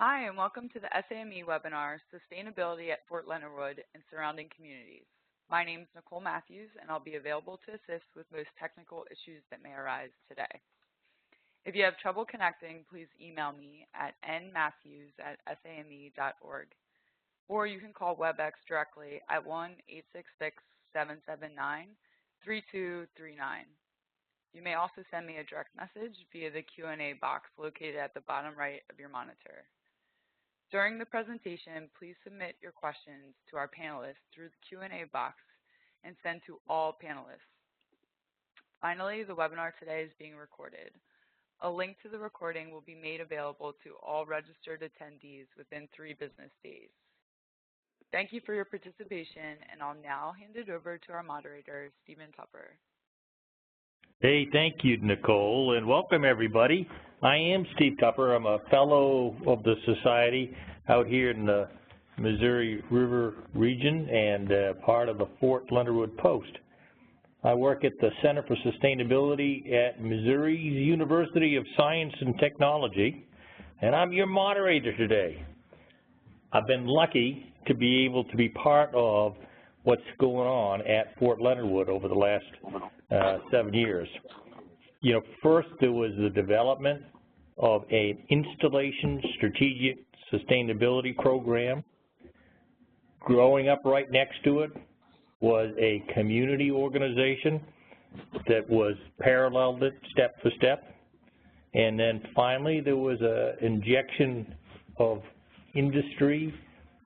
Hi, and welcome to the SAME webinar, Sustainability at Fort Leonard Wood and Surrounding Communities. My name is Nicole Matthews, and I'll be available to assist with most technical issues that may arise today. If you have trouble connecting, please email me at nmatthews@same.org, or you can call WebEx directly at 1-866-779-3239. You may also send me a direct message via the Q&A box located at the bottom right of your monitor. During the presentation, please submit your questions to our panelists through the Q&A box and send to all panelists. Finally, the webinar today is being recorded. A link to the recording will be made available to all registered attendees within 3 business days. Thank you for your participation, and I'll now hand it over to our moderator, Stephen Tupper. Hey, thank you, Nicole, and welcome everybody. I am Steve Tupper. I'm a fellow of the Society out here in the Missouri River region and part of the Fort Leonard Wood Post. I work at the Center for Sustainability at Missouri's University of Science and Technology, and I'm your moderator today. I've been lucky to be able to be part of what's going on at Fort Leonard Wood over the last 7 years. You know, first there was the development of an installation strategic sustainability program. Growing up right next to it was a community organization that was paralleled it step for step. And then finally there was an injection of industry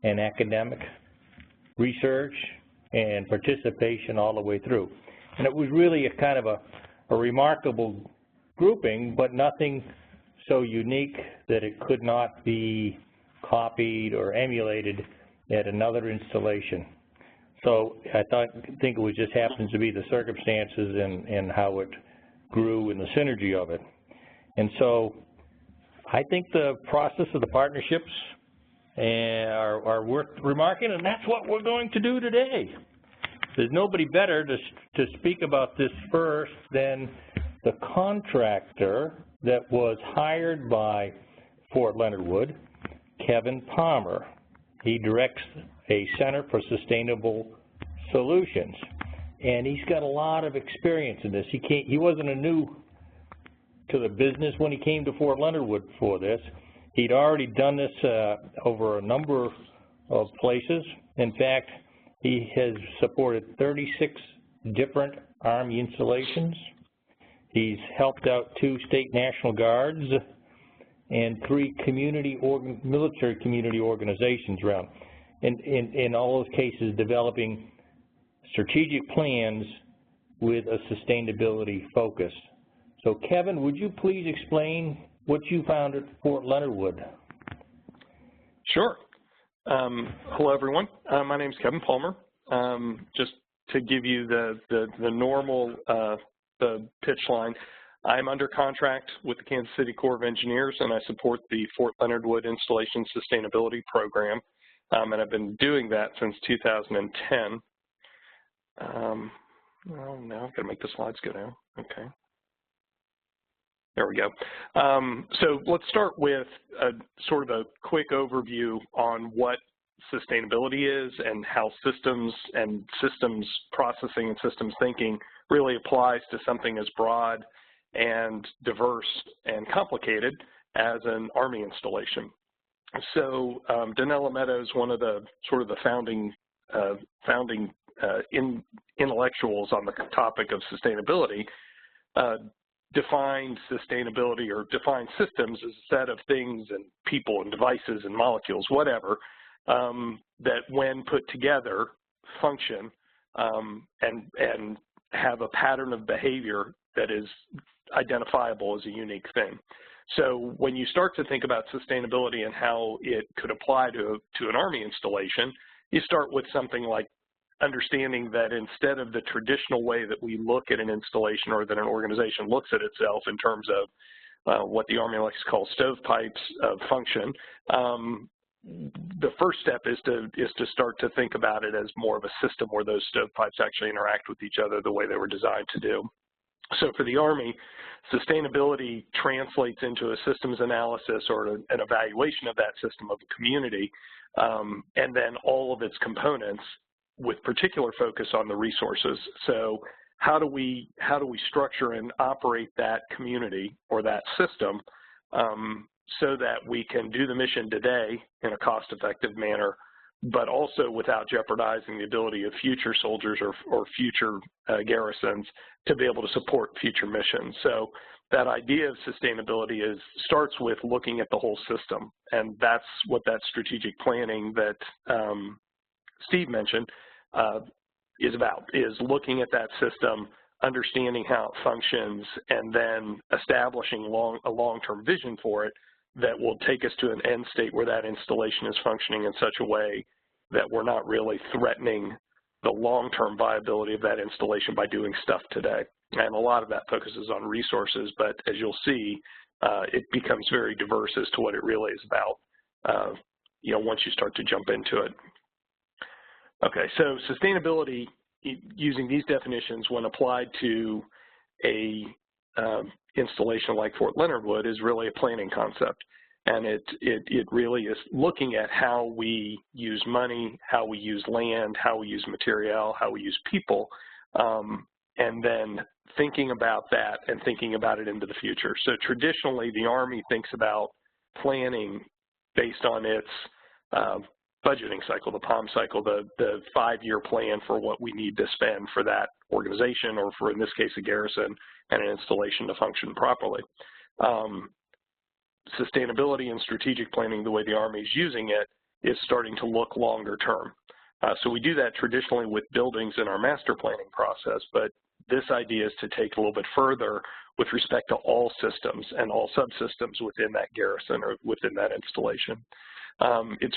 and academic research and participation all the way through. And it was really a kind of a remarkable grouping, but nothing so unique that it could not be copied or emulated at another installation. So I think it was just happens to be the circumstances and how it grew and the synergy of it. And so I think the process of the partnerships are worth remarking, and that's what we're going to do today. There's nobody better to speak about this first than the contractor that was hired by Fort Leonard Wood, Kevin Palmer. He directs a Center for Sustainable Solutions, and he's got a lot of experience in this. He wasn't a new to the business when he came to Fort Leonard Wood for this. He'd already done this over a number of places. In fact, he has supported 36 different Army installations. He's helped out 2 state National Guards and 3 military community organizations around. In all those cases, developing strategic plans with a sustainability focus. So Kevin, would you please explain what you found at Fort Leonard Wood? Sure. Hello, everyone. My name is Kevin Palmer. Just to give you the normal the pitch line, I'm under contract with the Kansas City Corps of Engineers, and I support the Fort Leonard Wood Installation Sustainability Program, and I've been doing that since 2010. Well, now I've got to make the slides go down. Okay. There we go. So let's start with sort of a quick overview on what sustainability is and how systems processing and systems thinking really applies to something as broad and diverse and complicated as an Army installation. So Donella Meadows, one of the sort of the founding intellectuals on the topic of sustainability, defined sustainability or defined systems as a set of things and people and devices and molecules, whatever, that when put together function and have a pattern of behavior that is identifiable as a unique thing. So when you start to think about sustainability and how it could apply to an Army installation, you start with something like understanding that instead of the traditional way that we look at an installation or that an organization looks at itself in terms of what the Army likes to call stovepipes of function, the first step is to start to think about it as more of a system where those stovepipes actually interact with each other the way they were designed to do. So for the Army, sustainability translates into a systems analysis or an evaluation of that system of the community, and then all of its components with particular focus on the resources. So how do we structure and operate that community or that system so that we can do the mission today in a cost-effective manner, but also without jeopardizing the ability of future soldiers or future garrisons to be able to support future missions. So that idea of sustainability starts with looking at the whole system, and that's what that strategic planning that Steve mentioned is about, is looking at that system, understanding how it functions, and then establishing a long-term vision for it that will take us to an end state where that installation is functioning in such a way that we're not really threatening the long-term viability of that installation by doing stuff today. And a lot of that focuses on resources, but as you'll see, it becomes very diverse as to what it really is about, once you start to jump into it. Okay, so sustainability, using these definitions when applied to a installation like Fort Leonard Wood, is really a planning concept. And it really is looking at how we use money, how we use land, how we use material, how we use people, and then thinking about that and thinking about it into the future. So traditionally, the Army thinks about planning based on its budgeting cycle, the POM cycle, the 5-year plan for what we need to spend for that organization, or for, in this case, a garrison and an installation to function properly. Sustainability and strategic planning, the way the Army is using it, is starting to look longer term. So we do that traditionally with buildings in our master planning process, but this idea is to take a little bit further with respect to all systems and all subsystems within that garrison or within that installation. It's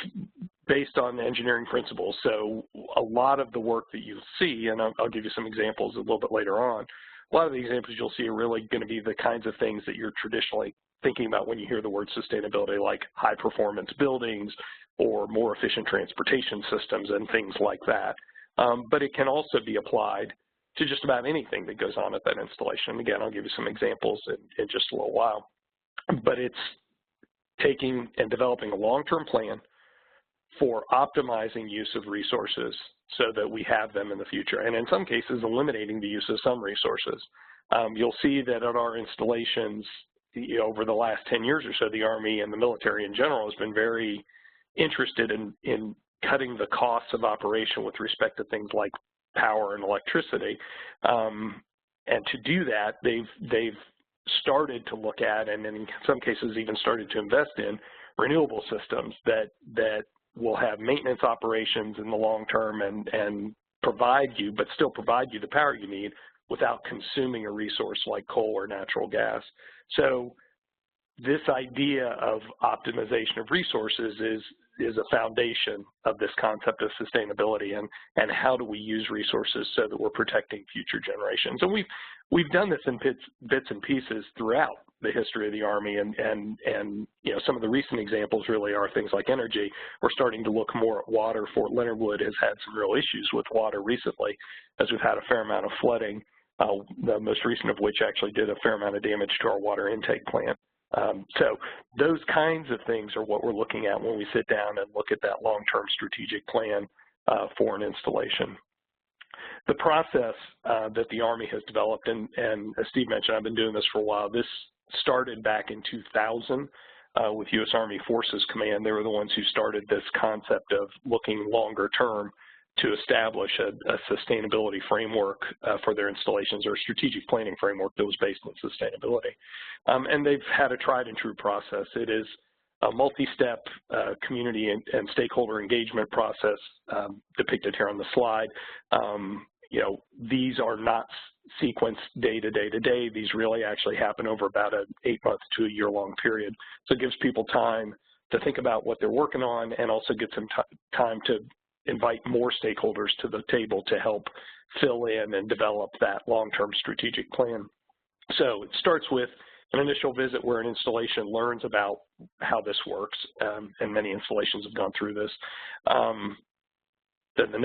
based on engineering principles, so a lot of the work that you'll see, and I'll give you some examples a little bit later on, a lot of the examples you'll see are really going to be the kinds of things that you're traditionally thinking about when you hear the word sustainability, like high performance buildings or more efficient transportation systems and things like that. But it can also be applied to just about anything that goes on at that installation. Again, I'll give you some examples in just a little while. But it's taking and developing a long-term plan for optimizing use of resources so that we have them in the future, and in some cases eliminating the use of some resources. You'll see that at our installations, over the last 10 years or so, the Army and the military in general has been very interested in cutting the costs of operation with respect to things like power and electricity. And to do that, they've started to look at, and in some cases even started to invest in, renewable systems that will have maintenance operations in the long term and provide you, but still provide you the power you need without consuming a resource like coal or natural gas. So this idea of optimization of resources is a foundation of this concept of sustainability, and how do we use resources so that we're protecting future generations. And we've done this in bits and pieces throughout the history of the Army, and some of the recent examples really are things like energy. We're starting to look more at water. Fort Leonard Wood has had some real issues with water recently, as we've had a fair amount of flooding, the most recent of which actually did a fair amount of damage to our water intake plant. So those kinds of things are what we're looking at when we sit down and look at that long-term strategic plan for an installation. The process that the Army has developed, and as Steve mentioned, I've been doing this for a while. This started back in 2000 with U.S. Army Forces Command. They were the ones who started this concept of looking longer term to establish a sustainability framework for their installations, or a strategic planning framework that was based on sustainability. And they've had a tried and true process. It is a multi-step community and stakeholder engagement process depicted here on the slide. These are not sequenced day to day to day. These really actually happen over about an 8-month to a year-long period. So it gives people time to think about what they're working on, and also gets them time to invite more stakeholders to the table to help fill in and develop that long-term strategic plan. So it starts with an initial visit where an installation learns about how this works, and many installations have gone through this. then the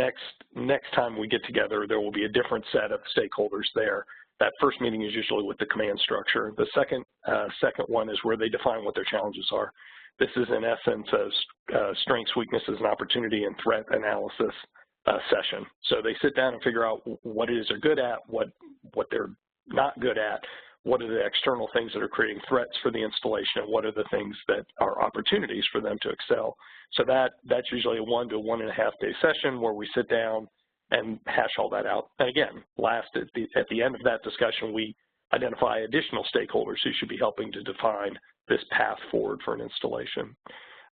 next time we get together, there will be a different set of stakeholders there. That first meeting is usually with the command structure. The second one is where they define what their challenges are. This is in essence a strengths, weaknesses, and opportunity and threat analysis session. So they sit down and figure out what it is they're good at, what they're not good at, what are the external things that are creating threats for the installation, and what are the things that are opportunities for them to excel. So that's usually a 1 to 1.5 day session where we sit down and hash all that out. And again, at the end of that discussion, we identify additional stakeholders who should be helping to define this path forward for an installation.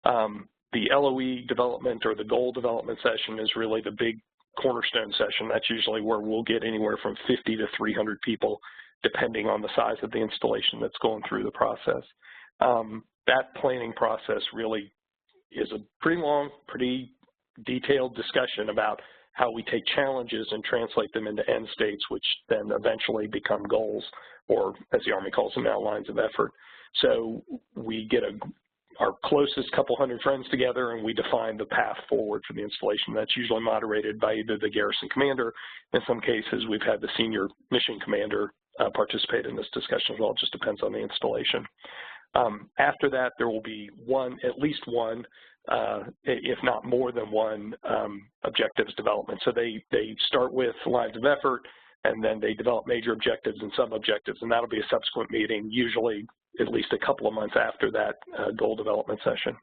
The LOE development or the goal development session is really the big cornerstone session. That's usually where we'll get anywhere from 50 to 300 people, depending on the size of the installation that's going through the process. That planning process really is a pretty long, pretty detailed discussion about how we take challenges and translate them into end states, which then eventually become goals, or as the Army calls them now, lines of effort. So we get our closest couple hundred friends together and we define the path forward for the installation. That's usually moderated by either the garrison commander. In some cases, we've had the senior mission commander participate in this discussion as well. It just depends on the installation. After that, there will be at least one, if not more than one, objectives development. So they start with lines of effort, and then they develop major objectives and sub-objectives, and that'll be a subsequent meeting, usually at least a couple of months after that goal development session.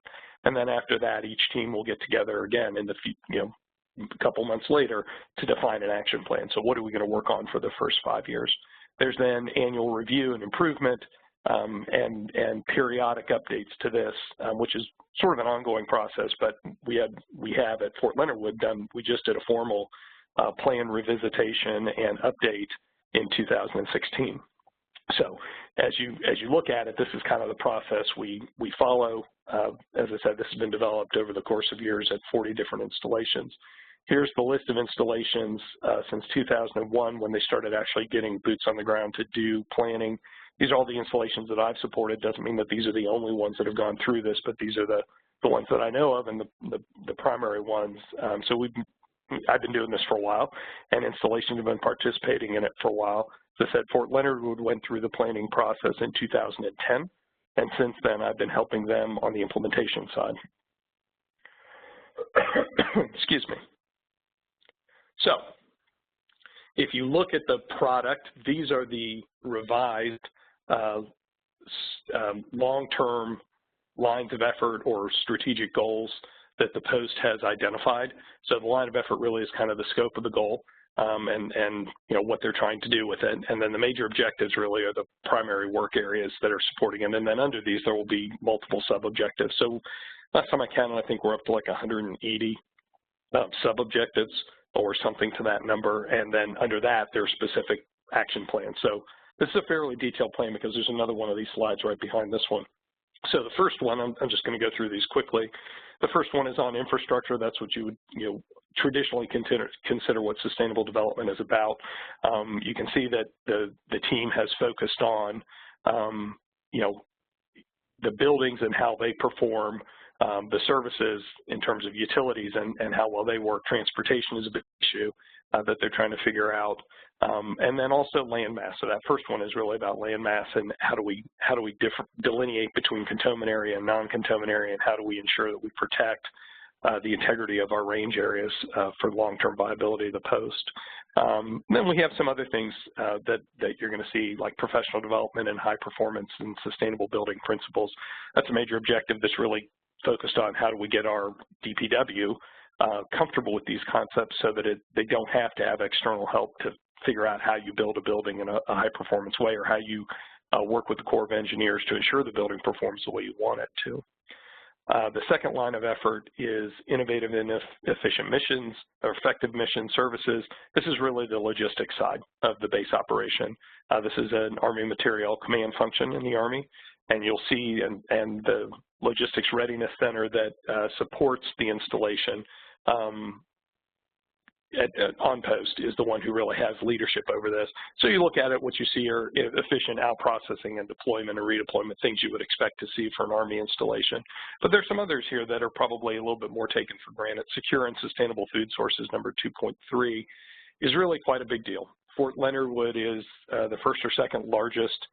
And then after that, each team will get together again in a couple months later to define an action plan. So what are we going to work on for the first 5 years? There's then annual review and improvement and periodic updates to this, which is sort of an ongoing process, but we have at Fort Leonard Wood we just did a formal plan revisitation and update in 2016. So as you look at it, this is kind of the process we follow. As I said, this has been developed over the course of years at 40 different installations. Here's the list of installations since 2001 when they started actually getting boots on the ground to do planning. These are all the installations that I've supported. Doesn't mean that these are the only ones that have gone through this, but these are the ones that I know of and the primary ones. So I've been doing this for a while, and installations have been participating in it for a while. As I said, Fort Leonard Wood went through the planning process in 2010, and since then I've been helping them on the implementation side. Excuse me. So if you look at the product, these are the revised long-term lines of effort or strategic goals that the post has identified. So the line of effort really is kind of the scope of the goal and what they're trying to do with it. And then the major objectives really are the primary work areas that are supporting it. And then under these, there will be multiple sub-objectives. So last time I counted, I think we're up to like 180 sub-objectives or something to that number. And then under that, there are specific action plans. So this is a fairly detailed plan because there's another one of these slides right behind this one. So the first one, I'm just going to go through these quickly. The first one is on infrastructure. That's what you would traditionally consider what sustainable development is about. You can see that the team has focused on the buildings and how they perform, the services in terms of utilities and how well they work. Transportation is a big issue that they're trying to figure out. And then also land mass. So that first one is really about land mass and how do we delineate between cantonment area and non-cantonment area, and how do we ensure that we protect the integrity of our range areas for long-term viability of the post. Then we have some other things that you're going to see, like professional development and high performance and sustainable building principles. That's a major objective that's really focused on how do we get our DPW comfortable with these concepts so that they don't have to have external help to figure out how you build a building in a high-performance way, or how you work with the Corps of Engineers to ensure the building performs the way you want it to. The second line of effort is innovative and efficient missions, or effective mission services. This is really the logistics side of the base operation. This is an Army Material Command function in the Army, and you'll see and the Logistics Readiness Center that supports the installation on post is the one who really has leadership over this. So you look at it, what you see are efficient out-processing and deployment and redeployment, things you would expect to see for an Army installation. But there's some others here that are probably a little bit more taken for granted. Secure and sustainable food sources, number 2.3, is really quite a big deal. Fort Leonard Wood is the first or second largest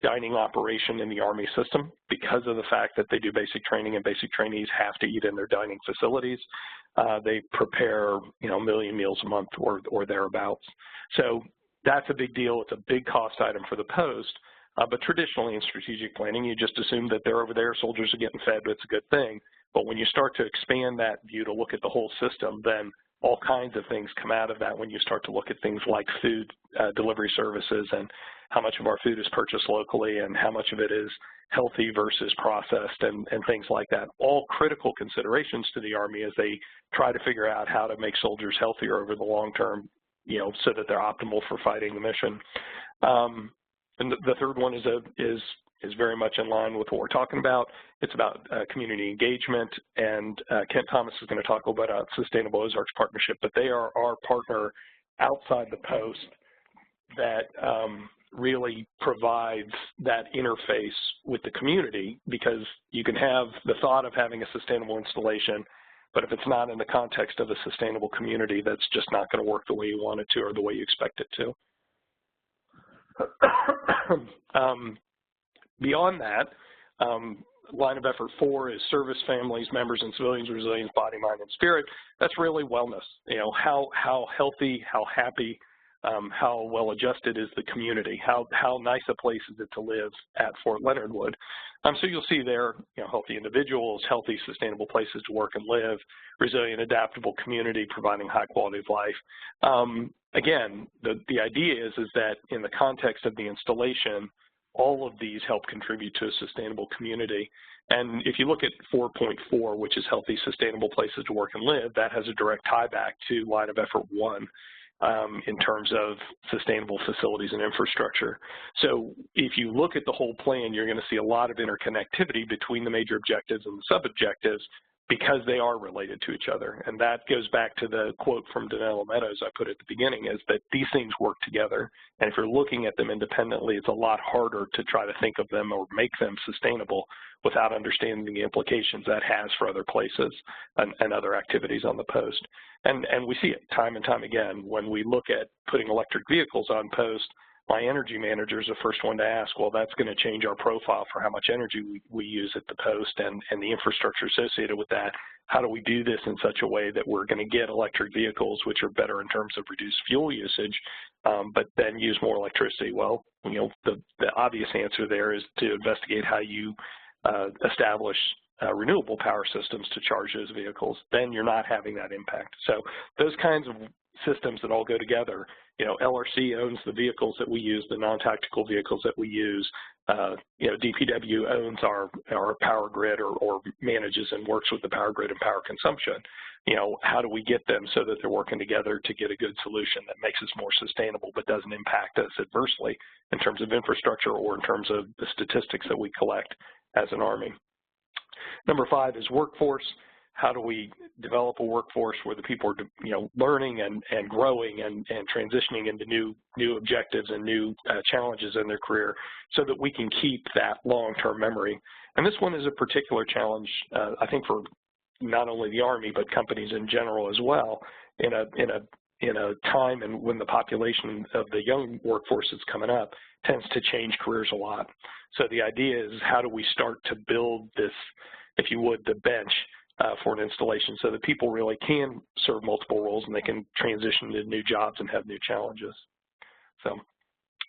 dining operation in the Army system because of the fact that they do basic training, and basic trainees have to eat in their dining facilities. They prepare, 1 million meals a month or thereabouts. So that's a big deal. It's a big cost item for the post. But traditionally in strategic planning, you just assume that they're over there, soldiers are getting fed, but it's a good thing. But when you start to expand that view to look at the whole system, then all kinds of things come out of that when you start to look at things like food delivery services and how much of our food is purchased locally and how much of it is healthy versus processed and things like that. All critical considerations to the Army as they try to figure out how to make soldiers healthier over the long term, so that they're optimal for fighting the mission. And the third one is very much in line with what we're talking about. It's about community engagement, and Kent Thomas is going to talk a little bit about Sustainable Ozarks Partnership, but they are our partner outside the post that really provides that interface with the community, because you can have the thought of having a sustainable installation, but if it's not in the context of a sustainable community, that's just not going to work the way you want it to or the way you expect it to. Beyond that, line of effort 4 is service families, members, and civilians' resilience, body, mind, and spirit. That's really wellness. How healthy, how happy, how well adjusted is the community? How nice a place is it to live at Fort Leonard Wood? So you'll see there, healthy individuals, healthy, sustainable places to work and live, resilient, adaptable community, providing high quality of life. Again, the idea is that in the context of the installation, all of these help contribute to a sustainable community. And if you look at 4.4, which is healthy, sustainable places to work and live, that has a direct tie back to line of effort 1 in terms of sustainable facilities and infrastructure. So if you look at the whole plan, you're going to see a lot of interconnectivity between the major objectives and the sub-objectives, because they are related to each other. And that goes back to the quote from Danilo Meadows I put at the beginning, is that these things work together. And if you're looking at them independently, it's a lot harder to try to think of them or make them sustainable without understanding the implications that has for other places and other activities on the post. And we see it time and time again. When we look at putting electric vehicles on post, my energy manager is the first one to ask, well, that's going to change our profile for how much energy we use at the post and the infrastructure associated with that. How do we do this in such a way that we're going to get electric vehicles, which are better in terms of reduced fuel usage, but then use more electricity? Well, the obvious answer there is to investigate how you establish renewable power systems to charge those vehicles. Then you're not having that impact. So those kinds of systems that all go together. LRC owns the vehicles that we use, the non-tactical vehicles that we use. DPW owns our power grid or manages and works with the power grid and power consumption. How do we get them so that they're working together to get a good solution that makes us more sustainable but doesn't impact us adversely in terms of infrastructure or in terms of the statistics that we collect as an Army? Number 5 is workforce. How do we develop a workforce where the people are, learning and growing and transitioning into new objectives and new challenges in their career, so that we can keep that long-term memory? And this one is a particular challenge, I think, for not only the Army but companies in general as well. In a time and when the population of the young workforce that's coming up tends to change careers a lot. So the idea is, how do we start to build this, if you would, the bench for an installation, so that people really can serve multiple roles and they can transition to new jobs and have new challenges. So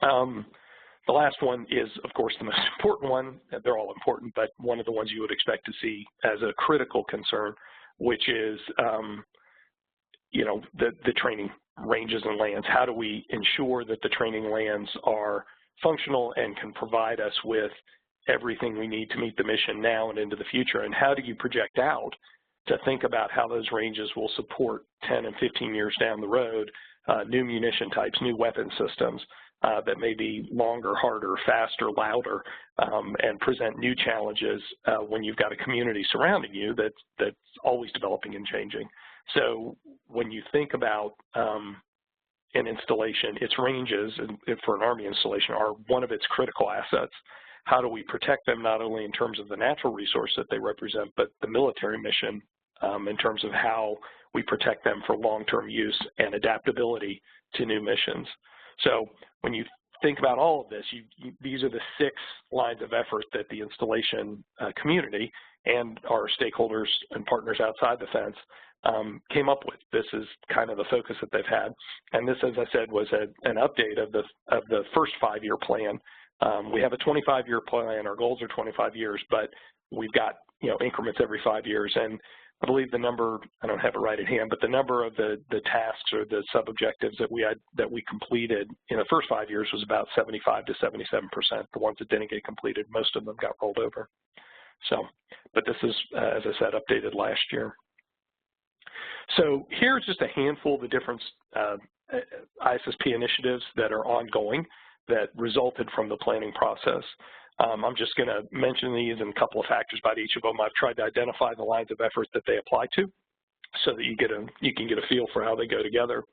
the last one is, of course, the most important one. They're all important, but one of the ones you would expect to see as a critical concern, which is the training ranges and lands. How do we ensure that the training lands are functional and can provide us with everything we need to meet the mission now and into the future? And how do you project out to think about how those ranges will support 10 and 15 years down the road new munition types, new weapon systems that may be longer, harder, faster, louder, and present new challenges when you've got a community surrounding you that's always developing and changing. So when you think about an installation, its ranges, and for an Army installation, are one of its critical assets. How do we protect them not only in terms of the natural resource that they represent, but the military mission in terms of how we protect them for long-term use and adaptability to new missions. So when you think about all of this, these are the 6 lines of effort that the installation community and our stakeholders and partners outside the fence came up with. This is kind of the focus that they've had. And this, as I said, was an update of the first 5-year plan. We have a 25-year plan. Our goals are 25 years, but we've got increments every 5 years. And I believe the number, I don't have it right at hand, but the number of the tasks or the sub-objectives that we completed in the first 5 years was about 75 to 77%. The ones that didn't get completed, most of them got rolled over. So, but this is, as I said, updated last year. So here's just a handful of the different ISSP initiatives that are ongoing that resulted from the planning process. I'm just going to mention these and a couple of factors about each of them. I've tried to identify the lines of effort that they apply to so that you can get a feel for how they go together.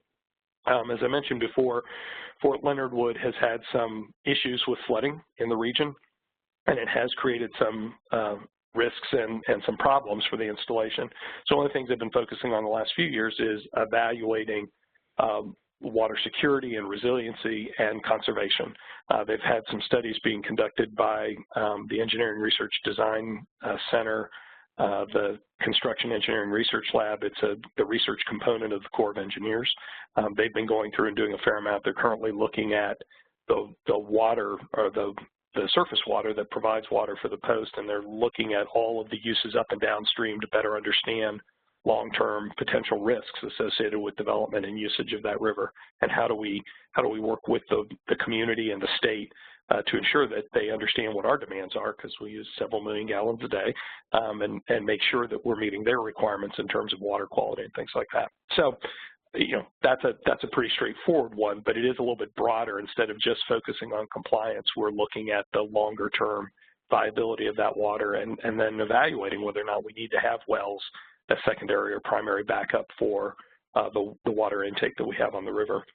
As I mentioned before, Fort Leonard Wood has had some issues with flooding in the region, and it has created some risks and some problems for the installation. So one of the things I've been focusing on the last few years is evaluating water security and resiliency and conservation. They've had some studies being conducted by the Engineering Research Design Center, the Construction Engineering Research Lab. It's the research component of the Corps of Engineers. They've been going through and doing a fair amount. They're currently looking at the water, or the surface water that provides water for the post, and they're looking at all of the uses up and downstream to better understand long-term potential risks associated with development and usage of that river, and how do we work with the community and the state to ensure that they understand what our demands are, because we use several million gallons a day, and make sure that we're meeting their requirements in terms of water quality and things like that. So, that's a pretty straightforward one, but it is a little bit broader. Instead of just focusing on compliance, we're looking at the longer-term viability of that water and then evaluating whether or not we need to have wells as secondary or primary backup for the water intake that we have on the river.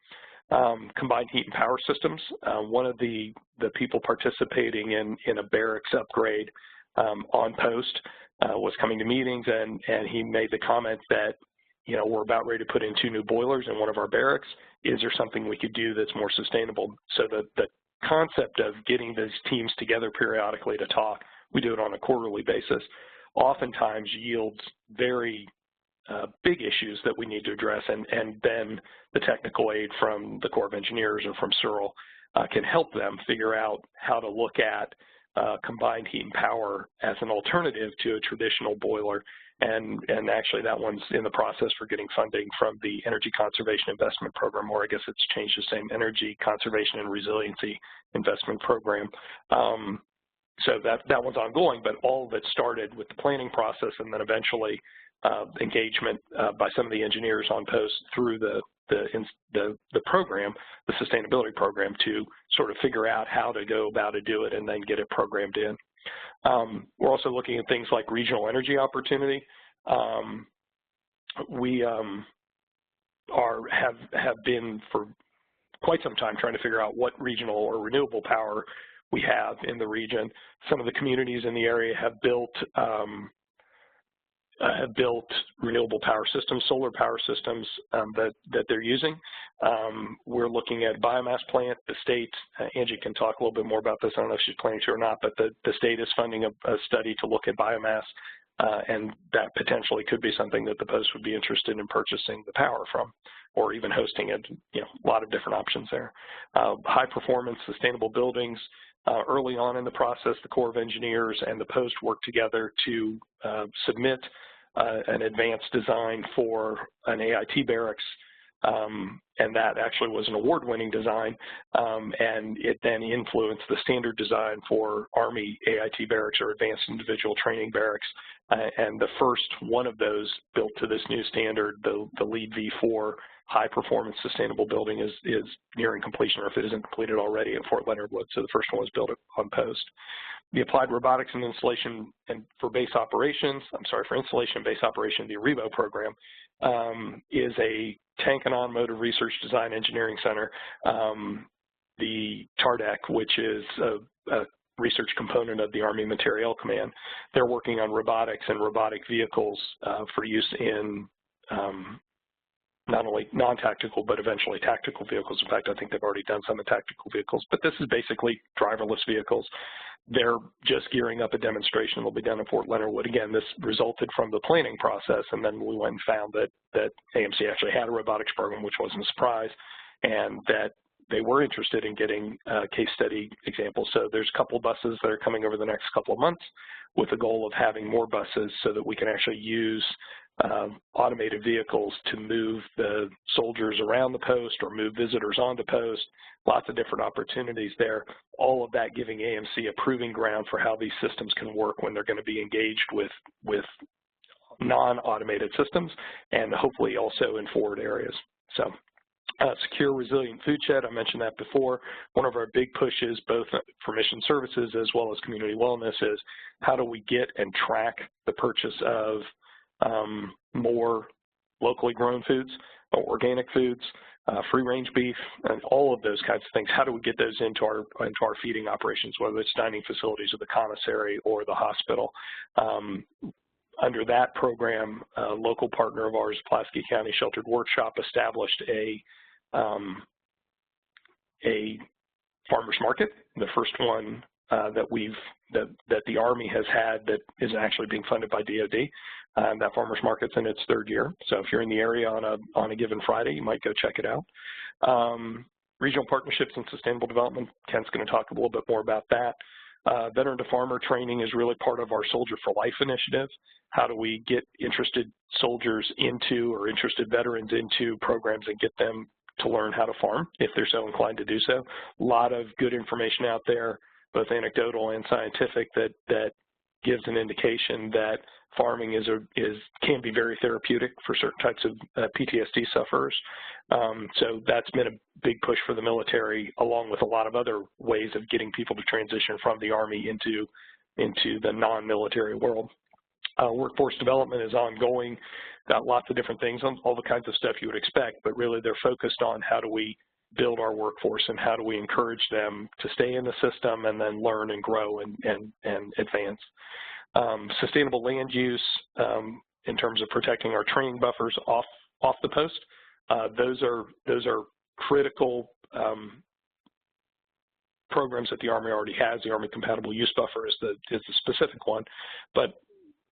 Combined heat and power systems. One of the people participating in a barracks upgrade on post was coming to meetings, and he made the comment that, we're about ready to put in 2 new boilers in one of our barracks. Is there something we could do that's more sustainable? So the concept of getting these teams together periodically to talk, we do it on a quarterly basis, oftentimes yields very big issues that we need to address, and then the technical aid from the Corps of Engineers or from Searle can help them figure out how to look at combined heat and power as an alternative to a traditional boiler. And actually that one's in the process for getting funding from the Energy Conservation Investment Program, or I guess it's changed the same, Energy Conservation and Resiliency Investment Program. So that one's ongoing, but all of it started with the planning process and then eventually engagement by some of the engineers on post through the program, the sustainability program, to sort of figure out how to go about to do it and then get it programmed in. We're also looking at things like regional energy opportunity. We have been for quite some time trying to figure out what regional or renewable power we have in the region. Some of the communities in the area have built renewable power systems, solar power systems that they're using. We're looking at a biomass plant. The state, Angie can talk a little bit more about this. I don't know if she's planning to or not, but the state is funding a study to look at biomass, and that potentially could be something that the post would be interested in purchasing the power from, or even hosting it. A lot of different options there. High performance, sustainable buildings. Early on in the process, the Corps of Engineers and the post worked together to submit an advanced design for an AIT barracks and that actually was an award-winning design, and it then influenced the standard design for Army AIT barracks, or Advanced Individual Training Barracks, and the first one of those built to this new standard, the LEED V4 high-performance sustainable building, is nearing completion, or if it isn't completed already, at Fort Leonard Wood. So the first one was built on post. The Applied Robotics and Installation and for installation and base operation, the AREBO program, is a tank and automotive research design engineering center. The TARDEC, which is a research component of the Army Materiel Command, they're working on robotics and robotic vehicles for use in not only non-tactical, but eventually tactical vehicles. In fact, I think they've already done some of the tactical vehicles, but this is basically driverless vehicles. They're just gearing up a demonstration that'll be done in Fort Leonard Wood. Again, this resulted from the planning process, and then we went and found that AMC actually had a robotics program, which wasn't a surprise, and that they were interested in getting case study examples. So there's a couple of buses that are coming over the next couple of months with the goal of having more buses so that we can actually use automated vehicles to move the soldiers around the post or move visitors onto post. Lots of different opportunities there. All of that giving AMC a proving ground for how these systems can work when they're going to be engaged with non-automated systems, and hopefully also in forward areas. So secure, resilient food shed, I mentioned that before. One of our big pushes, both for mission services as well as community wellness, is how do we get and track the purchase of more locally grown foods, organic foods, free-range beef, and all of those kinds of things. How do we get those into our feeding operations, whether it's dining facilities or the commissary or the hospital? Under that program, a local partner of ours, Pulaski County Sheltered Workshop, established a farmers market, the first one that the Army has had that is actually being funded by DoD. That farmers market's in its third year. So if you're in the area on a given Friday, you might go check it out. Regional partnerships and sustainable development, Ken's going to talk a little bit more about that. Veteran to farmer training is really part of our Soldier for Life initiative. How do we get interested soldiers into, or interested veterans into, programs and get them to learn how to farm if they're so inclined to do so? A lot of good information out there, both anecdotal and scientific, that gives an indication that farming can be very therapeutic for certain types of PTSD sufferers. So that's been a big push for the military, along with a lot of other ways of getting people to transition from the Army into the non-military world. Workforce development is ongoing. Got lots of different things, all the kinds of stuff you would expect, but really they're focused on how do we build our workforce and how do we encourage them to stay in the system and then learn and grow and advance. Sustainable land use in terms of protecting our training buffers off the post. Those are critical programs that the Army already has. The Army Compatible Use Buffer is the specific one, but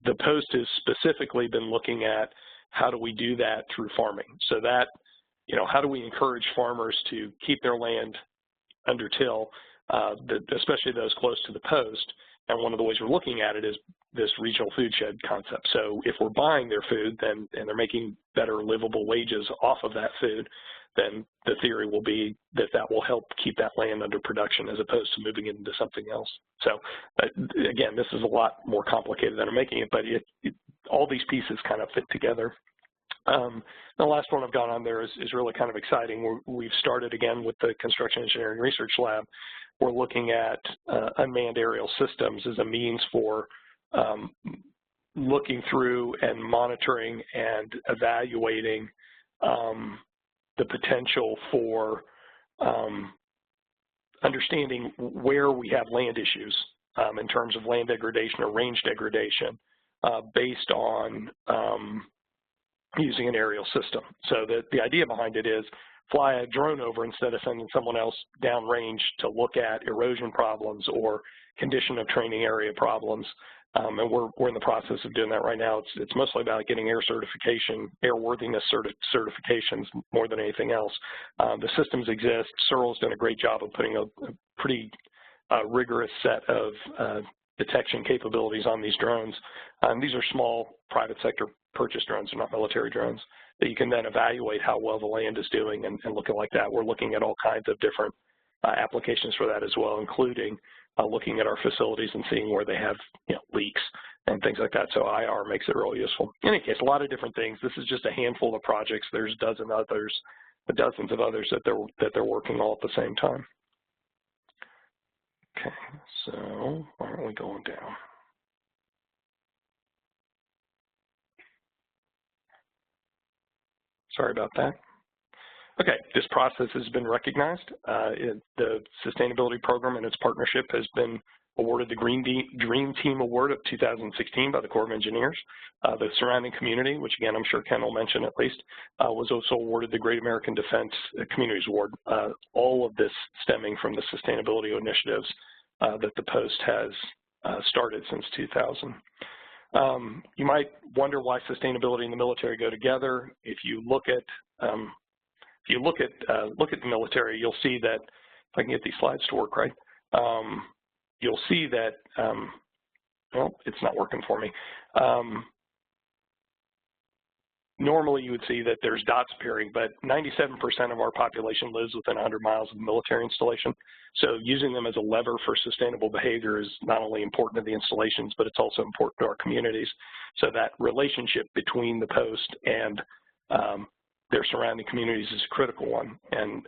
the post has specifically been looking at how do we do that through farming. So that, how do we encourage farmers to keep their land under till, especially those close to the post? And one of the ways we're looking at it is this regional food shed concept. So if we're buying their food and they're making better livable wages off of that food, then the theory will be that will help keep that land under production as opposed to moving it into something else. So again, this is a lot more complicated than I'm making it, but all these pieces kind of fit together. The last one I've got on there is really kind of exciting. We've started again with the Construction Engineering Research Lab. We're looking at unmanned aerial systems as a means for looking through and monitoring and evaluating the potential for understanding where we have land issues in terms of land degradation or range degradation based on using an aerial system. So the idea behind it is fly a drone over instead of sending someone else downrange to look at erosion problems or condition of training area problems. And we're in the process of doing that right now. It's mostly about getting air certification, airworthiness certifications more than anything else. The systems exist. Searle's done a great job of putting a pretty rigorous set of detection capabilities on these drones. These are small private sector purchase drones. They're not military drones. that you can then evaluate how well the land is doing and look at like that. We're looking at all kinds of different applications for that as well, including looking at our facilities and seeing where they have leaks and things like that. So IR makes it really useful. In any case, a lot of different things. This is just a handful of projects. There's dozens of others that they're working all at the same time. Okay, so why aren't we going down? Sorry about that. Okay, this process has been recognized. The sustainability program and its partnership has been awarded the Dream Team Award of 2016 by the Corps of Engineers. The surrounding community, which again I'm sure Ken will mention at least, was also awarded the Great American Defense Communities Award. All of this stemming from the sustainability initiatives that the Post has started since 2000. You might wonder why sustainability and the military go together. If you look at the military, you'll see that, if I can get these slides to work right, you'll see that, well, it's not working for me. Normally you would see that there's dots appearing, but 97% of our population lives within 100 miles of a military installation. So using them as a lever for sustainable behavior is not only important to the installations, but it's also important to our communities. So that relationship between the Post and their surrounding communities is a critical one. And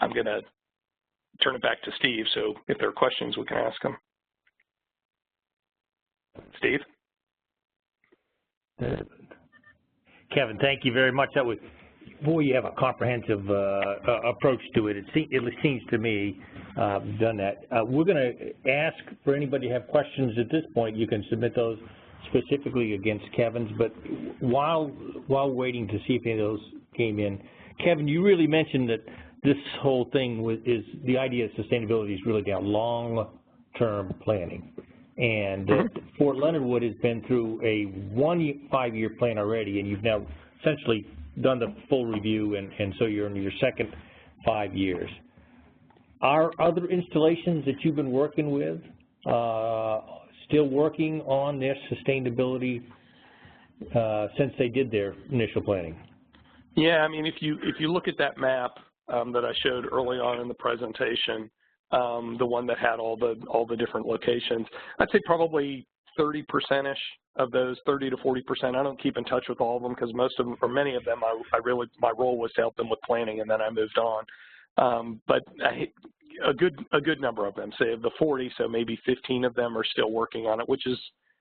I'm going to turn it back to Steve, so if there are questions, we can ask them. Steve? Kevin, thank you very much. That was, boy, you have a comprehensive approach to it. It seems to me done that. We're going to ask for anybody to have questions at this point. You can submit those specifically against Kevin's, but while waiting to see if any of those came in, Kevin, you really mentioned that this whole thing is the idea of sustainability is really down long-term planning. And Fort Leonard Wood has been through a 5-year plan already, and you've now essentially done the full review, and so you're in your second 5 years. Are other installations that you've been working with still working on their sustainability since they did their initial planning? Yeah, I mean, if you look at that map that I showed early on in the presentation, the one that had all the different locations, I'd say probably 30%-ish of those, 30 to 40%. I don't keep in touch with all of them because most of them, or many of them, my role was to help them with planning, and then I moved on. But a good number of them, say of the 40, so maybe 15 of them are still working on it, which is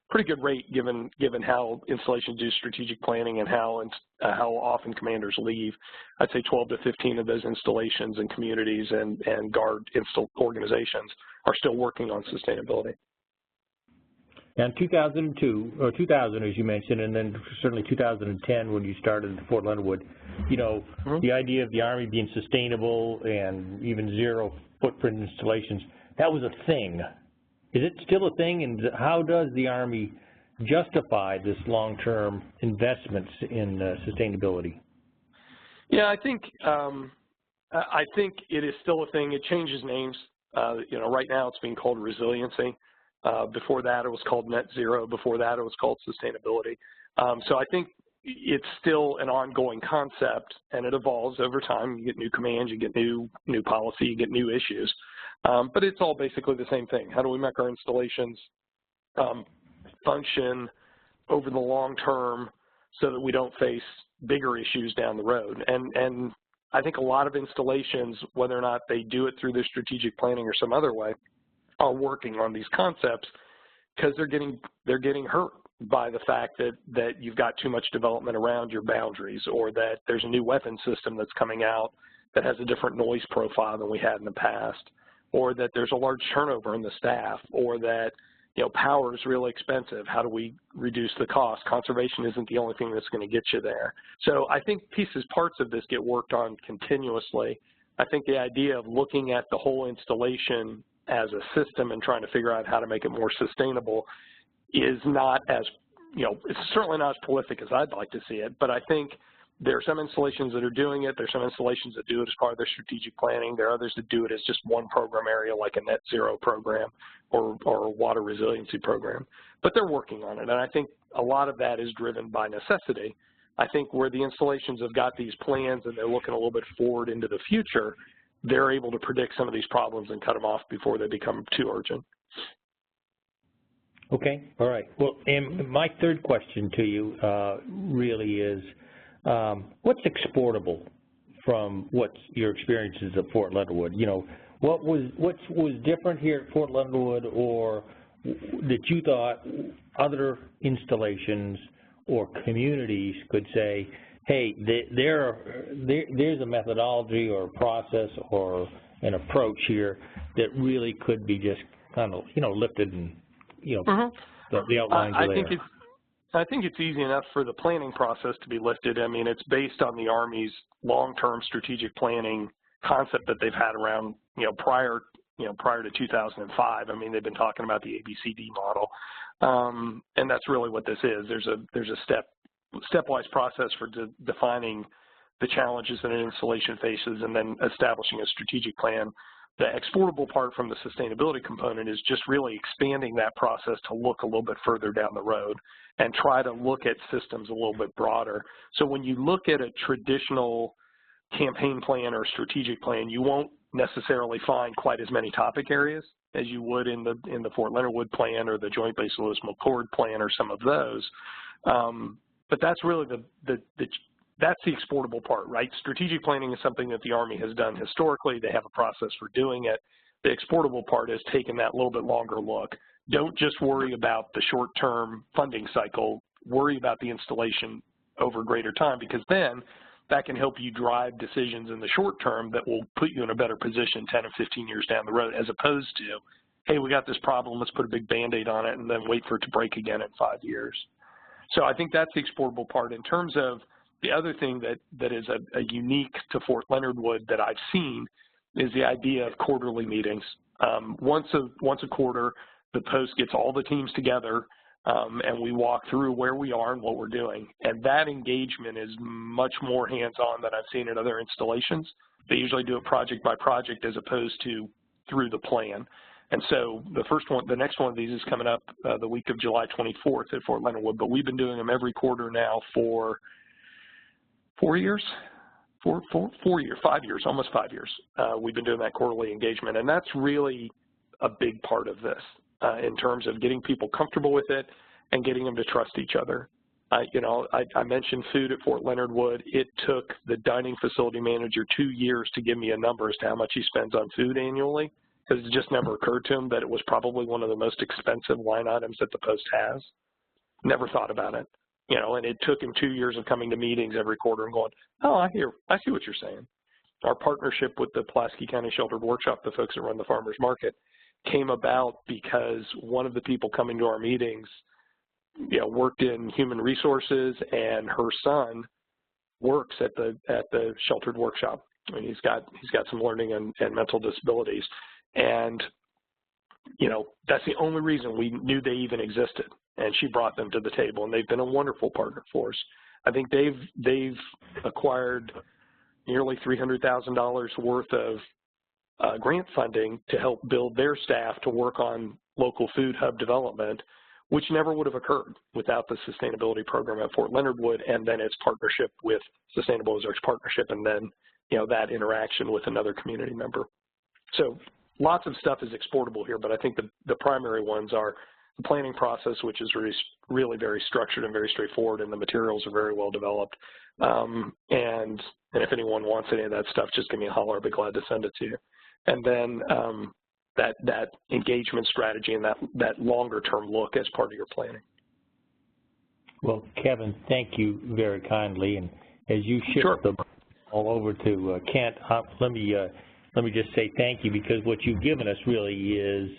pretty good rate given how installations do strategic planning and how often commanders leave. I'd say 12 to 15 of those installations and communities and guard organizations are still working on sustainability. Now in 2002, or 2000 as you mentioned, and then certainly 2010 when you started Fort Leonard Wood, the idea of the Army being sustainable and even zero footprint installations, that was a thing. Is it still a thing, and how does the Army justify this long-term investments in sustainability? Yeah, I think it is still a thing. It changes names. Right now it's being called resiliency. Before that it was called net zero. Before that it was called sustainability. So I think it's still an ongoing concept, and it evolves over time. You get new commands, you get new policy, you get new issues. But it's all basically the same thing. How do we make our installations function over the long term so that we don't face bigger issues down the road? And I think a lot of installations, whether or not they do it through their strategic planning or some other way, are working on these concepts because they're getting hurt by the fact that you've got too much development around your boundaries, or that there's a new weapon system that's coming out that has a different noise profile than we had in the past, or that there's a large turnover in the staff, or that power is really expensive. How do we reduce the cost? Conservation isn't the only thing that's going to get you there. So I think parts of this get worked on continuously. I think the idea of looking at the whole installation as a system and trying to figure out how to make it more sustainable is not as, it's certainly not as prolific as I'd like to see it, but I think there are some installations that are doing it. There's some installations that do it as part of their strategic planning. There are others that do it as just one program area, like a net zero program or a water resiliency program. But they're working on it, and I think a lot of that is driven by necessity. I think where the installations have got these plans and they're looking a little bit forward into the future, they're able to predict some of these problems and cut them off before they become too urgent. Okay, all right. Well, and my third question to you really is, what's exportable from what's your experiences at Fort Leonard Wood? You know, what was different here at Fort Leonard Wood, or that you thought other installations or communities could say, hey, there's a methodology or a process or an approach here that really could be just kind of, you know, lifted and, you know, the outlines are there. I think it's easy enough for the planning process to be lifted. I mean, it's based on the Army's long-term strategic planning concept that they've had around, prior to 2005. I mean, they've been talking about the ABCD model, and that's really what this is. There's a stepwise process for defining the challenges that an installation faces and then establishing a strategic plan. The exportable part from the sustainability component is just really expanding that process to look a little bit further down the road and try to look at systems a little bit broader. So when you look at a traditional campaign plan or strategic plan, you won't necessarily find quite as many topic areas as you would in the Fort Leonard Wood plan or the Joint Base Lewis McChord plan or some of those. But that's really that's the exportable part, right? Strategic planning is something that the Army has done historically. They have a process for doing it. The exportable part is taking that little bit longer look. Don't just worry about the short-term funding cycle. Worry about the installation over greater time, because then that can help you drive decisions in the short term that will put you in a better position 10 or 15 years down the road, as opposed to, hey, we got this problem, let's put a big Band-Aid on it and then wait for it to break again in 5 years. So I think that's the exportable part. In terms of the other thing that is a unique to Fort Leonard Wood that I've seen is the idea of quarterly meetings. Once a quarter, the post gets all the teams together, and we walk through where we are and what we're doing. And that engagement is much more hands-on than I've seen in other installations. They usually do it project by project as opposed to through the plan. And so the next one of these is coming up the week of July 24th at Fort Leonard Wood, but we've been doing them every quarter now for 4 years, 5 years, almost 5 years. We've been doing that quarterly engagement, and that's really a big part of this in terms of getting people comfortable with it and getting them to trust each other. I mentioned food at Fort Leonard Wood. It took the dining facility manager 2 years to give me a number as to how much he spends on food annually, because it just never occurred to him that it was probably one of the most expensive line items that the Post has. Never thought about it. And it took him 2 years of coming to meetings every quarter and going, oh, I see what you're saying. Our partnership with the Pulaski County Sheltered Workshop, the folks that run the farmers market, came about because one of the people coming to our meetings, worked in human resources, and her son works at the Sheltered Workshop. I mean, he's got some learning and mental disabilities, and that's the only reason we knew they even existed. And she brought them to the table, and they've been a wonderful partner for us. I think they've acquired nearly $300,000 worth of grant funding to help build their staff to work on local food hub development, which never would have occurred without the sustainability program at Fort Leonard Wood, and then its partnership with Sustainable Ozarks Partnership, and then that interaction with another community member. So lots of stuff is exportable here, but I think the primary ones are the planning process, which is really very structured and very straightforward, and the materials are very well developed. And if anyone wants any of that stuff, just give me a holler. I'll be glad to send it to you. And then that engagement strategy and that longer-term look as part of your planning. Well, Kevin, thank you very kindly. And as you shift them all over to Kent, let me just say thank you, because what you've given us really is.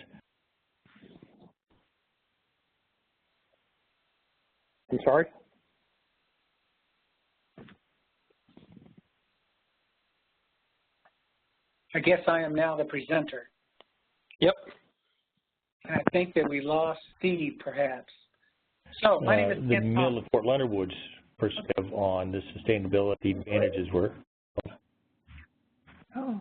I'm sorry? I guess I am now the presenter. Yep. And I think that we lost Steve, perhaps. So my name is the Mill of Fort Leonard Wood's perspective on the sustainability advantages were. Oh.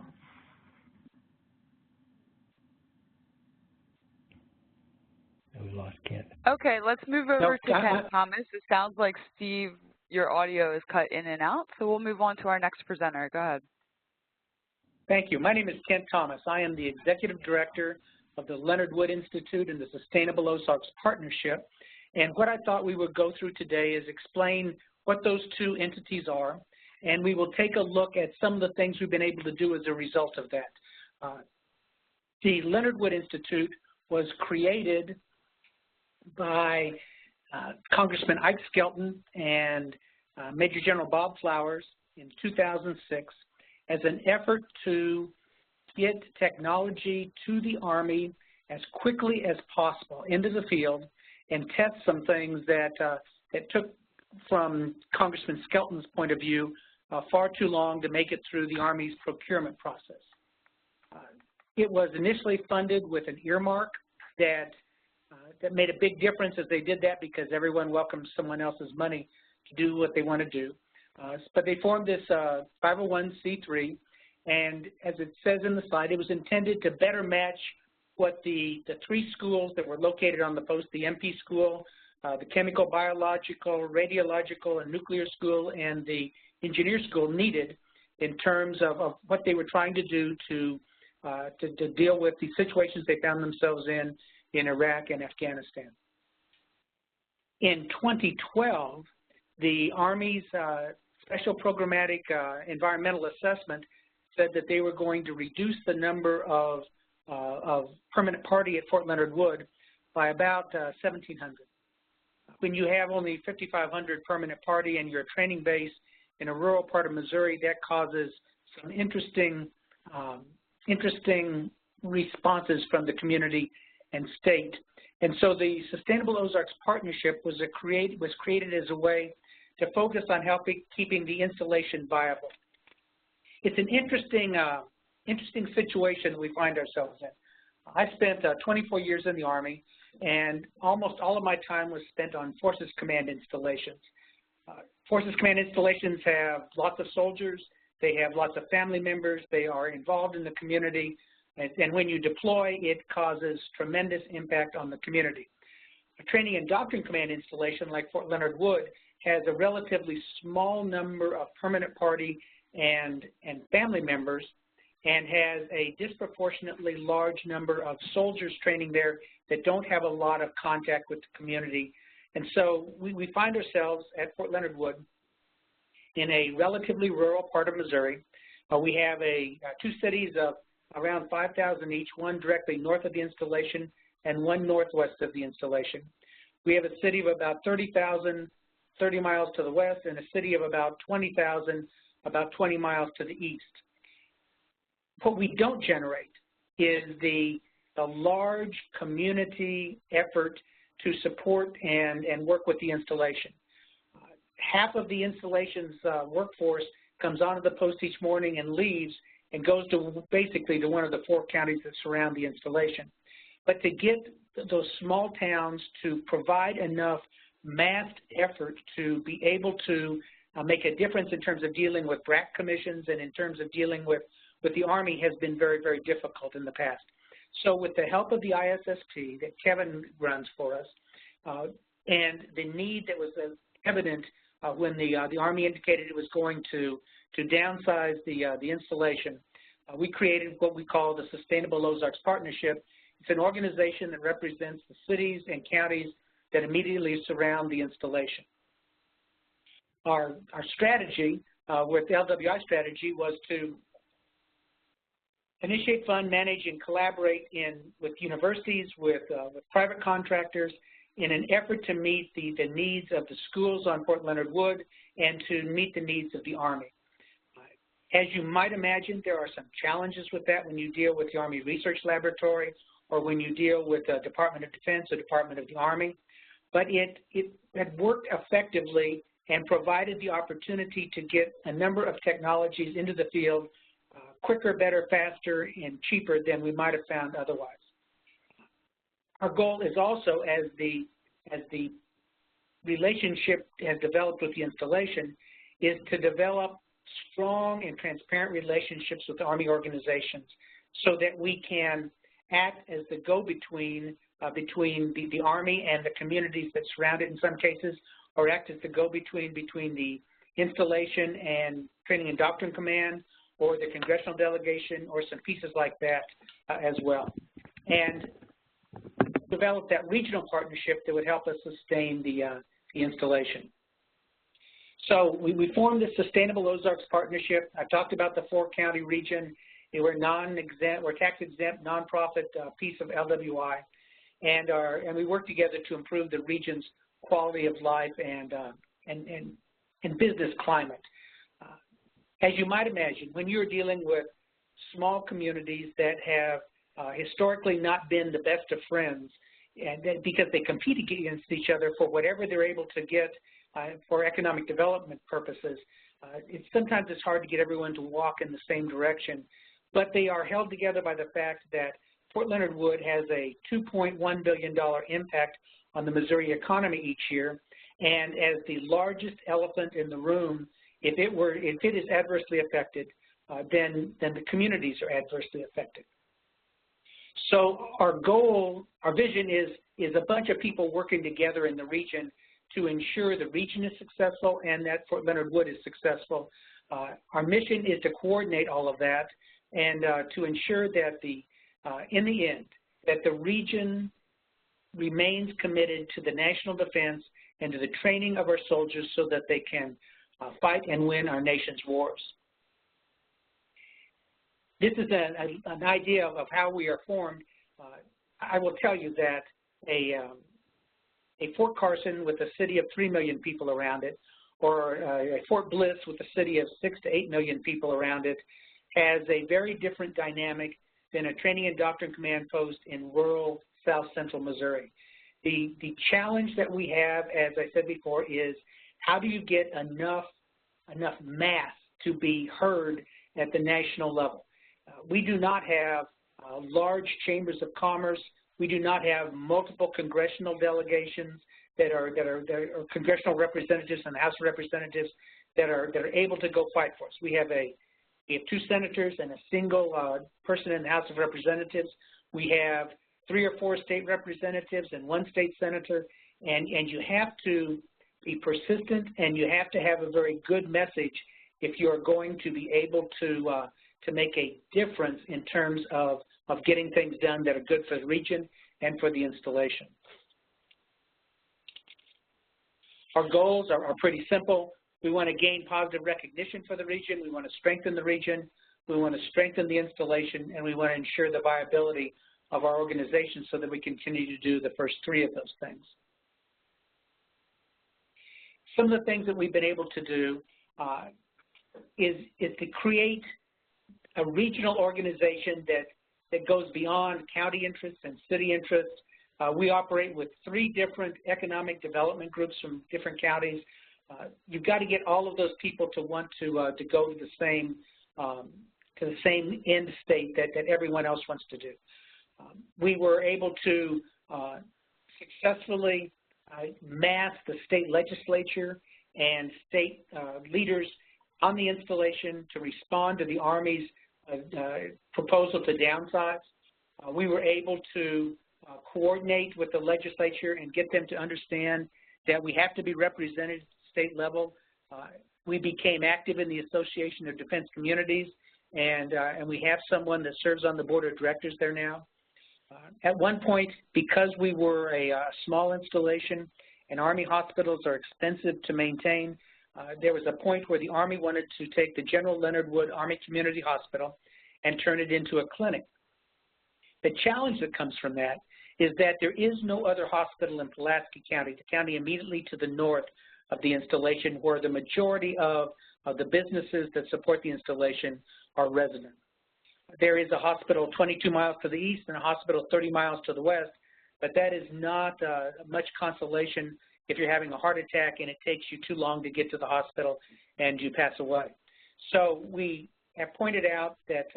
We lost Kent. Okay, let's move over to Kent Thomas. It sounds like Steve Your audio is cut in and out, so we'll move on to our next presenter. Go ahead. Thank you. My name is Kent Thomas. I am the Executive Director of the Leonard Wood Institute and the Sustainable Ozarks Partnership. And what I thought we would go through today is explain what those two entities are, and we will take a look at some of the things we've been able to do as a result of that. The Leonard Wood Institute was created by Congressman Ike Skelton and Major General Bob Flowers in 2006 as an effort to get technology to the Army as quickly as possible into the field and test some things that took, from Congressman Skelton's point of view, far too long to make it through the Army's procurement process. It was initially funded with an earmark that made a big difference as they did that, because everyone welcomes someone else's money to do what they want to do. But they formed this 501c3, and as it says in the slide, it was intended to better match what the three schools that were located on the post, the MP school, the chemical, biological, radiological, and nuclear school, and the engineer school needed in terms of what they were trying to do to deal with the situations they found themselves in Iraq and Afghanistan. In 2012, the Army's Special Programmatic Environmental Assessment said that they were going to reduce the number of permanent party at Fort Leonard Wood by about 1,700. When you have only 5,500 permanent party and your training base in a rural part of Missouri, that causes some interesting responses from the community and state. And so the Sustainable Ozarks Partnership was created as a way to focus on keeping the installation viable. It's an interesting situation we find ourselves in. I spent 24 years in the Army, and almost all of my time was spent on Forces Command installations. Forces Command installations have lots of soldiers, they have lots of family members, they are involved in the community, and when you deploy, it causes tremendous impact on the community. A Training and Doctrine Command installation like Fort Leonard Wood has a relatively small number of permanent party and family members, and has a disproportionately large number of soldiers training there that don't have a lot of contact with the community. And so we find ourselves at Fort Leonard Wood in a relatively rural part of Missouri. We have two cities of around 5,000 each, one directly north of the installation and one northwest of the installation. We have a city of about 30,000, 30 miles to the west, and a city of about 20,000, about 20 miles to the east. What we don't generate is the large community effort to support and work with the installation. Half of the installation's workforce comes onto the post each morning and leaves and goes to basically to one of the 4 counties that surround the installation. But to get those small towns to provide enough massed effort to be able to make a difference in terms of dealing with BRAC commissions and in terms of dealing with the Army has been very, very difficult in the past. So with the help of the ISSP that Kevin runs for us, and the need that was evident when the Army indicated it was going to downsize the installation, we created what we call the Sustainable Ozarks Partnership. It's an organization that represents the cities and counties that immediately surround the installation. Our strategy with the LWI strategy was to initiate, fund, manage, and collaborate with universities, with private contractors in an effort to meet the needs of the schools on Fort Leonard Wood and to meet the needs of the Army. As you might imagine, there are some challenges with that when you deal with the Army Research Laboratory or when you deal with the Department of Defense or Department of the Army. But it had worked effectively and provided the opportunity to get a number of technologies into the field quicker, better, faster, and cheaper than we might have found otherwise. Our goal is also, as the relationship has developed with the installation, is to develop strong and transparent relationships with Army organizations so that we can act as the go-between between the Army and the communities that surround it in some cases, or act as the go-between between the installation and Training and Doctrine Command, or the congressional delegation, or some pieces like that as well. And develop that regional partnership that would help us sustain the installation. So we formed the Sustainable Ozarks Partnership. I talked about the 4-county region. We're non-exempt, we're tax-exempt, nonprofit piece of LWI, and we work together to improve the region's quality of life and business climate. As you might imagine, when you're dealing with small communities that have historically not been the best of friends, and because they compete against each other for whatever they're able to get for economic development purposes, sometimes it's hard to get everyone to walk in the same direction. But they are held together by the fact that Fort Leonard Wood has a $2.1 billion impact on the Missouri economy each year, and as the largest elephant in the room, if it is adversely affected, then the communities are adversely affected. So our goal, our vision is a bunch of people working together in the region to ensure the region is successful and that Fort Leonard Wood is successful. Our mission is to coordinate all of that and to ensure that in the end, that the region remains committed to the national defense and to the training of our soldiers so that they can fight and win our nation's wars. This is an idea of how we are formed. I will tell you that a Fort Carson with a city of 3 million people around it, or a Fort Bliss with a city of 6 to 8 million people around it, has a very different dynamic than a Training and Doctrine Command post in rural south central Missouri. The challenge that we have, as I said before, is how do you get enough mass to be heard at the national level? We do not have large chambers of commerce. We do not have multiple congressional delegations that are congressional representatives and House Representatives that are able to go fight for us. We have 2 senators and a single person in the House of Representatives. We have 3 or 4 state representatives and 1 state senator, and you have to be persistent and you have to have a very good message if you are going to be able to make a difference in terms of getting things done that are good for the region and for the installation. Our goals are pretty simple. We want to gain positive recognition for the region. We want to strengthen the region. We want to strengthen the installation, and we want to ensure the viability of our organization so that we continue to do the first 3 of those things. Some of the things that we've been able to do is to create a regional organization that goes beyond county interests and city interests. We operate with 3 different economic development groups from different counties. You've got to get all of those people to want to go to the same end state that everyone else wants to do. We were able to successfully mass the state legislature and state leaders on the installation to respond to the Army's proposal to downsize. We were able to coordinate with the legislature and get them to understand that we have to be represented at the state level. We became active in the Association of Defense Communities, and we have someone that serves on the board of directors there now. At one point, because we were a small installation and Army hospitals are expensive to maintain, there was a point where the Army wanted to take the General Leonard Wood Army Community Hospital and turn it into a clinic. The challenge that comes from that is that there is no other hospital in Pulaski County, the county immediately to the north of the installation, where the majority of the businesses that support the installation are resident. There is a hospital 22 miles to the east and a hospital 30 miles to the west, but that is not much consolation if you're having a heart attack and it takes you too long to get to the hospital and you pass away. So we have pointed out that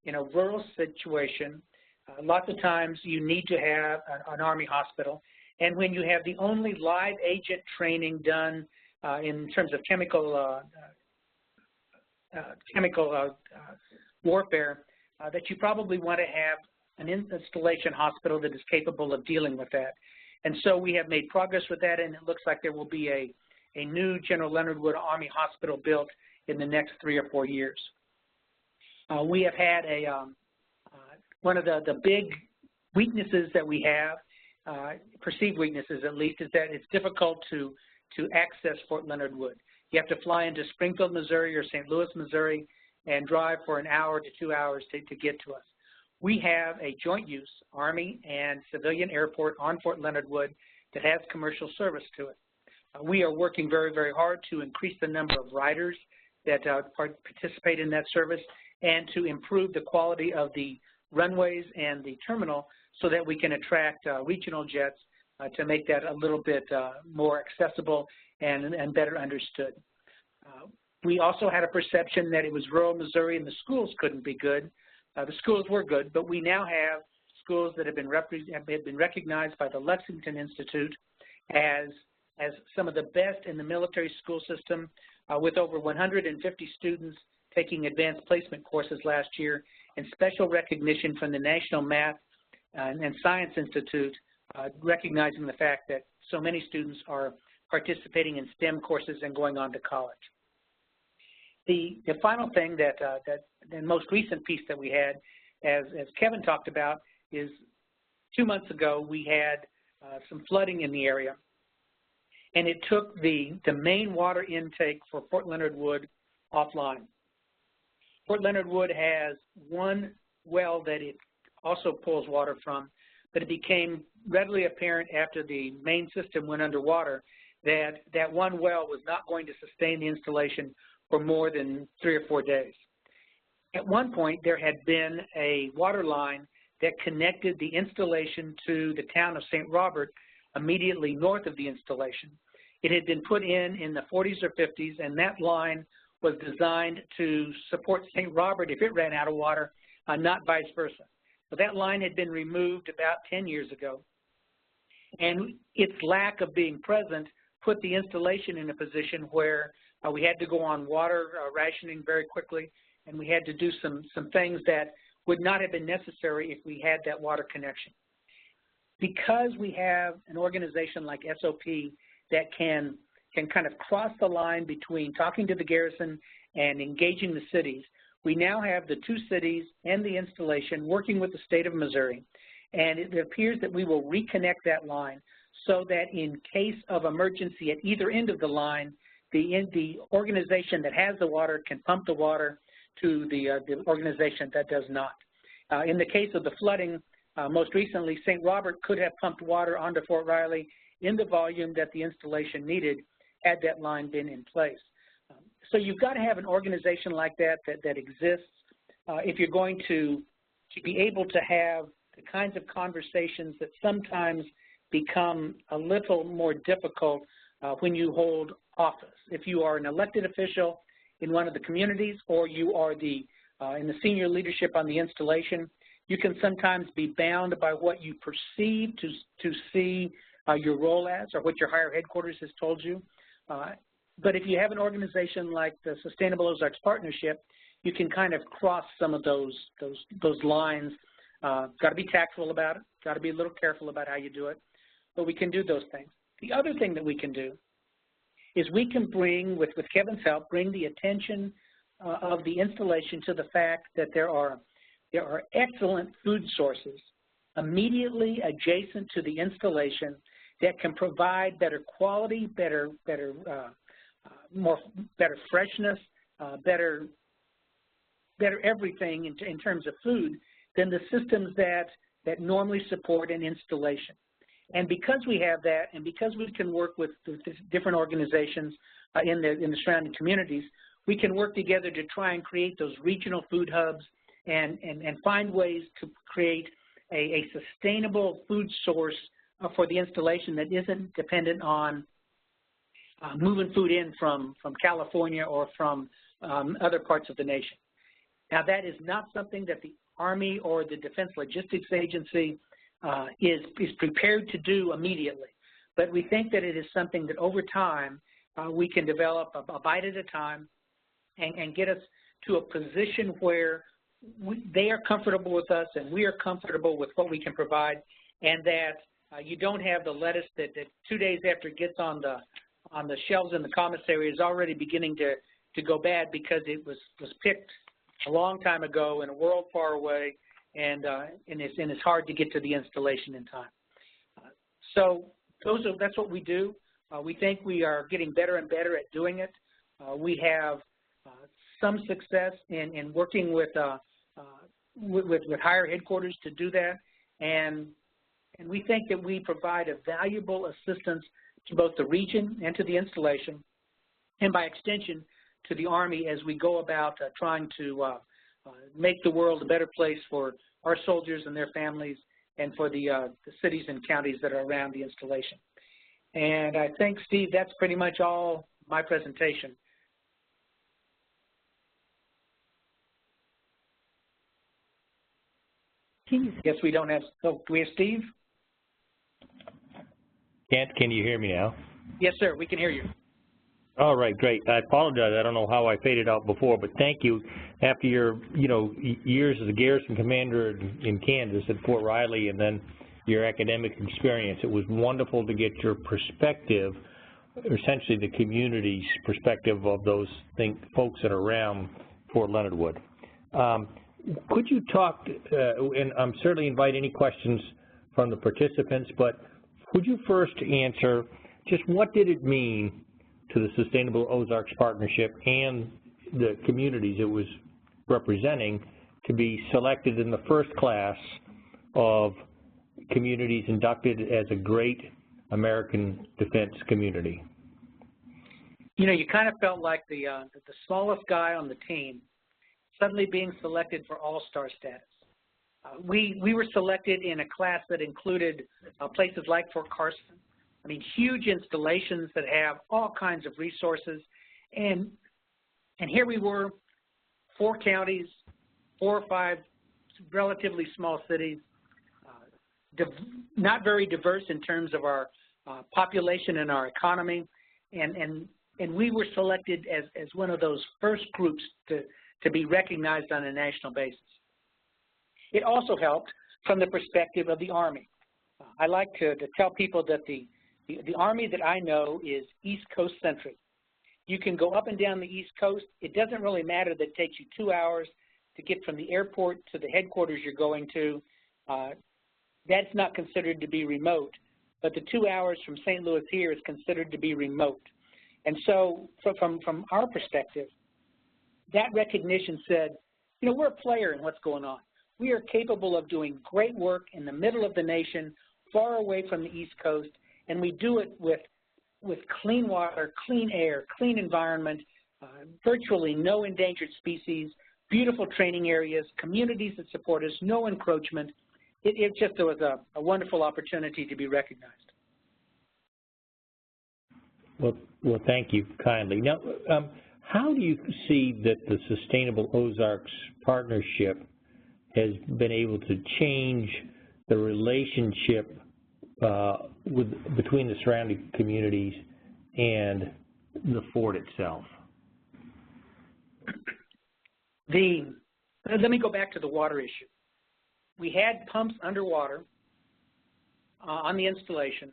in a rural situation, lots of times you need to have an Army hospital, and when you have the only live agent training done in terms of chemical warfare, that you probably want to have an installation hospital that is capable of dealing with that. And so we have made progress with that, and it looks like there will be a new General Leonard Wood Army Hospital built in the next 3 or 4 years. We have had one of the big weaknesses that we have, perceived weaknesses at least, is that it's difficult to access Fort Leonard Wood. You have to fly into Springfield, Missouri or St. Louis, Missouri, and drive for an hour to 2 hours to get to us. We have a joint use Army and civilian airport on Fort Leonard Wood that has commercial service to it. We are working very, very hard to increase the number of riders that participate in that service and to improve the quality of the runways and the terminal so that we can attract regional jets to make that a little bit more accessible and better understood. We also had a perception that it was rural Missouri and the schools couldn't be good. The schools were good, but we now have schools that have been recognized by the Lexington Institute as some of the best in the military school system, with over 150 students taking advanced placement courses last year, and special recognition from the National Math and Science Institute, recognizing the fact that so many students are participating in STEM courses and going on to college. The final thing the most recent piece that we had, as Kevin talked about, is 2 months ago we had some flooding in the area, and it took the main water intake for Fort Leonard Wood offline. Fort Leonard Wood has one well that it also pulls water from, but it became readily apparent after the main system went underwater that that one well was not going to sustain the installation for more than 3 or 4 days. At one point, there had been a water line that connected the installation to the town of St. Robert immediately north of the installation. It had been put in the 40s or 50s, and that line was designed to support St. Robert if it ran out of water, not vice versa. But that line had been removed about 10 years ago, and its lack of being present put the installation in a position where we had to go on water rationing very quickly, and we had to do some things that would not have been necessary if we had that water connection. Because we have an organization like SOP that can kind of cross the line between talking to the garrison and engaging the cities, we now have the 2 cities and the installation working with the state of Missouri, and it appears that we will reconnect that line so that in case of emergency at either end of the line, the organization that has the water can pump the water to the organization that does not. In the case of the flooding, most recently, St. Robert could have pumped water onto Fort Riley in the volume that the installation needed had that line been in place. So you've got to have an organization like that exists if you're going to be able to have the kinds of conversations that sometimes become a little more difficult when you hold office. If you are an elected official in one of the communities, or you are in the senior leadership on the installation, you can sometimes be bound by what you perceive to see your role as, or what your higher headquarters has told you. But if you have an organization like the Sustainable Ozarks Partnership, you can kind of cross some of those lines. Got to be tactful about it, got to be a little careful about how you do it, but we can do those things. The other thing that we can do is we can bring, with Kevin's help, bring the attention of the installation to the fact that there are excellent food sources immediately adjacent to the installation that can provide better quality, better freshness, better everything in terms of food than the systems that normally support an installation. And because we have that, and because we can work with different organizations in the surrounding communities, we can work together to try and create those regional food hubs and find ways to create a sustainable food source for the installation that isn't dependent on moving food in from California or from other parts of the nation. Now, that is not something that the Army or the Defense Logistics Agency is prepared to do immediately, but we think that it is something that over time we can develop a bite at a time and get us to a position where they are comfortable with us and we are comfortable with what we can provide, and that You don't have the lettuce that 2 days after it gets on the shelves in the commissary is already beginning to go bad because it was picked a long time ago in a world far away, and it's hard to get to the installation in time. So that's what we do. We think we are getting better and better at doing it. We have some success in working with higher headquarters to do that, and we think that we provide a valuable assistance to both the region and to the installation, and by extension to the Army as we go about trying to make the world a better place for our soldiers and their families, and for the cities and counties that are around the installation. And I think, Steve, that's pretty much all my presentation. Yes, we don't have, so do we have Steve? Kent, can you hear me now? Yes, sir, we can hear you. All right, great. I apologize. I don't know how I faded out before, but thank you. After your, years as a garrison commander in Kansas at Fort Riley, and then your academic experience, it was wonderful to get your perspective, essentially the community's perspective of those folks that are around Fort Leonard Wood. Could you talk, and I'm certainly invite any questions from the participants, but would you first answer just what did it mean to the Sustainable Ozarks Partnership and the communities it was representing to be selected in the first class of communities inducted as a great American defense community? You kind of felt like the smallest guy on the team suddenly being selected for all-star status. We were selected in a class that included places like Fort Carson. I mean, huge installations that have all kinds of resources. And here we were, 4 counties, 4 or 5 relatively small cities, not very diverse in terms of our population and our economy. And we were selected as one of those first groups to be recognized on a national basis. It also helped from the perspective of the Army. I like to tell people that the Army that I know is East Coast centric. You can go up and down the East Coast. It doesn't really matter that it takes you 2 hours to get from the airport to the headquarters you're going to. That's not considered to be remote, but the 2 hours from St. Louis here is considered to be remote. And so from our perspective, that recognition said, we're a player in what's going on. We are capable of doing great work in the middle of the nation, far away from the East Coast, and we do it with clean water, clean air, clean environment, virtually no endangered species, beautiful training areas, communities that support us, no encroachment. It just was a wonderful opportunity to be recognized. Well, thank you kindly. Now, how do you see that the Sustainable Ozarks Partnership has been able to change the relationship between the surrounding communities and the fort itself? Let me go back to the water issue. We had pumps underwater on the installation.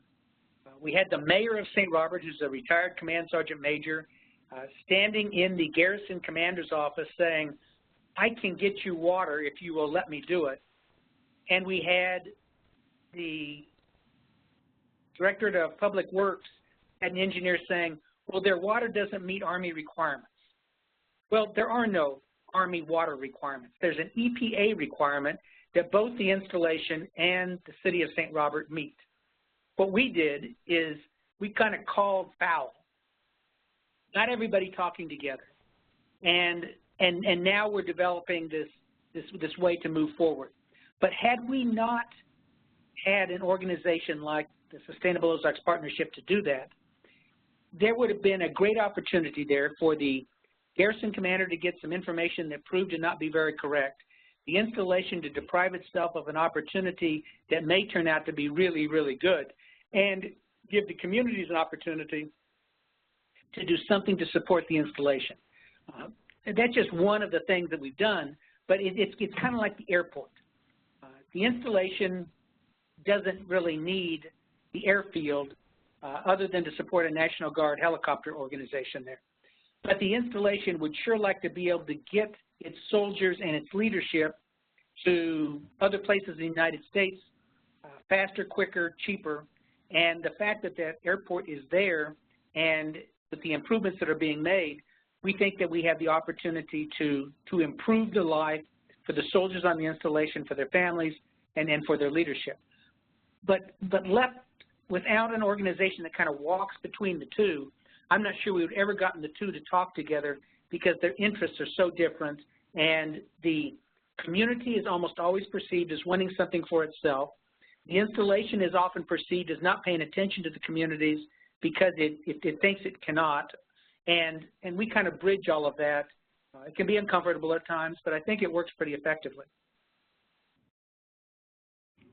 We had the mayor of St. Robert, who's a retired command sergeant major, standing in the garrison commander's office saying, I can get you water if you will let me do it. And we had the Directorate of Public Works had an engineer saying, well, their water doesn't meet Army requirements. Well, there are no Army water requirements. There's an EPA requirement that both the installation and the city of St. Robert meet. What we did is we kind of called foul. Not everybody talking together. And now we're developing this way to move forward. But had we not had an organization like the Sustainable Ozarks Partnership to do that, there would have been a great opportunity there for the garrison commander to get some information that proved to not be very correct, the installation to deprive itself of an opportunity that may turn out to be really, really good, and give the communities an opportunity to do something to support the installation. That's just one of the things that we've done, but it's kind of like the airport. The installation doesn't really need the airfield other than to support a National Guard helicopter organization there. But the installation would sure like to be able to get its soldiers and its leadership to other places in the United States faster, quicker, cheaper. And the fact that that airport is there and with the improvements that are being made, we think that we have the opportunity to improve the life for the soldiers on the installation, for their families, and for their leadership. But left without an organization that kind of walks between the two, I'm not sure we would ever gotten the two to talk together because their interests are so different, and the community is almost always perceived as wanting something for itself. The installation is often perceived as not paying attention to the communities because it thinks it cannot, and we kind of bridge all of that. It can be uncomfortable at times, but I think it works pretty effectively.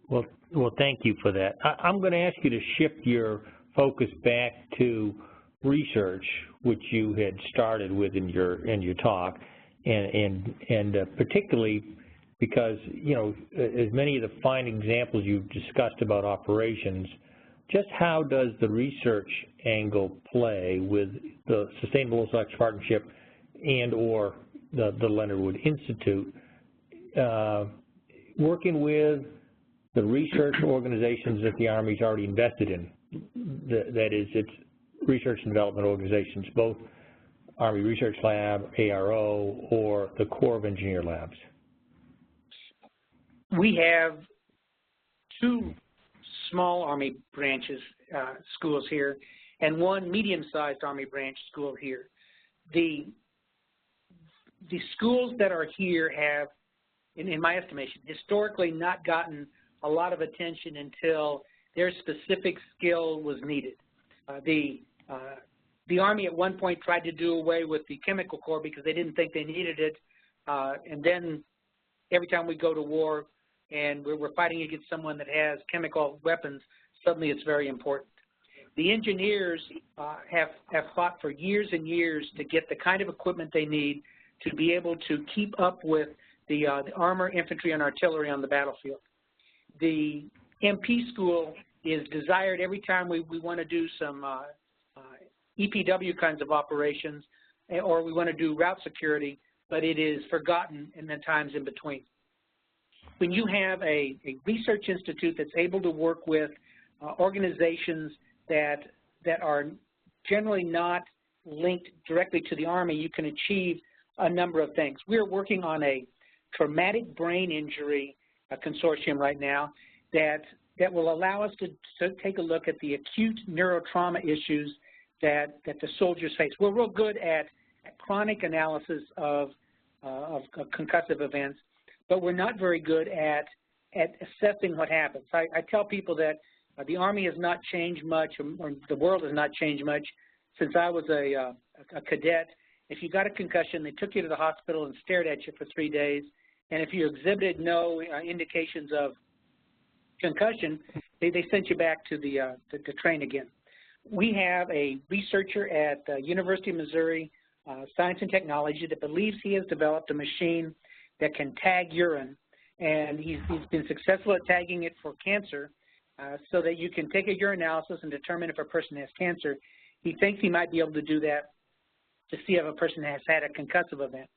Well, thank you for that. I'm going to ask you to shift your focus back to research, which you had started with in your talk, and particularly because, you know, as many of the fine examples you've discussed about operations, just how does the research angle play with the Sustainable Ozarks Partnership and or the Leonard Wood Institute, working with the research organizations that the Army's already invested in, that is, its research and development organizations, both Army Research Lab, ARO, or the Corps of Engineer Labs? We have two small Army branches, schools here, and one medium-sized Army branch school here. The schools that are here have, in my estimation, historically not gotten a lot of attention until their specific skill was needed. The Army at one point tried to do away with the Chemical Corps because they didn't think they needed it, and then every time we go to war and we're fighting against someone that has chemical weapons, suddenly it's very important. The engineers have fought for years and years to get the kind of equipment they need to be able to keep up with the armor, infantry, and artillery on the battlefield. The MP school is desired every time we want to do some EPW kinds of operations, or we want to do route security, but it is forgotten in the times in between. When you have a research institute that's able to work with organizations that are generally not linked directly to the Army, you can achieve a number of things. We're working on a traumatic brain injury consortium right now that will allow us to take a look at the acute neurotrauma issues that the soldiers face. We're real good at chronic analysis of concussive events, but we're not very good at assessing what happens. I tell people that the Army has not changed much, or the world has not changed much since I was a cadet. If you got a concussion, they took you to the hospital and stared at you for 3 days, and if you exhibited no indications of concussion, they sent you back to to train again. We have a researcher at the University of Missouri Science and Technology that believes he has developed a machine that can tag urine, and he's been successful at tagging it for cancer, so that you can take a urinalysis and determine if a person has cancer. He thinks he might be able to do that to see if a person has had a concussive event.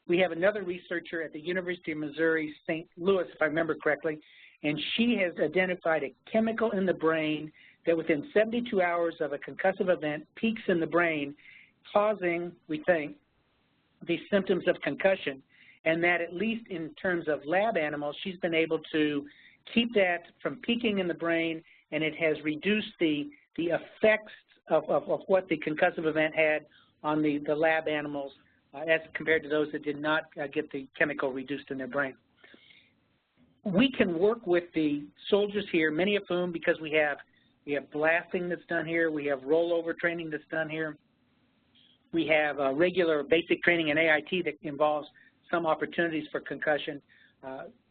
We have another researcher at the University of Missouri St. Louis, if I remember correctly, and she has identified a chemical in the brain that within 72 hours of a concussive event peaks in the brain, causing, we think, the symptoms of concussion, and that at least in terms of lab animals, she's been able to keep that from peaking in the brain, and it has reduced the effects of what the concussive event had on the lab animals as compared to those that did not get the chemical reduced in their brain. We can work with the soldiers here, many of whom, because we have blasting that's done here, we have rollover training that's done here, we have regular basic training in AIT that involves some opportunities for concussion,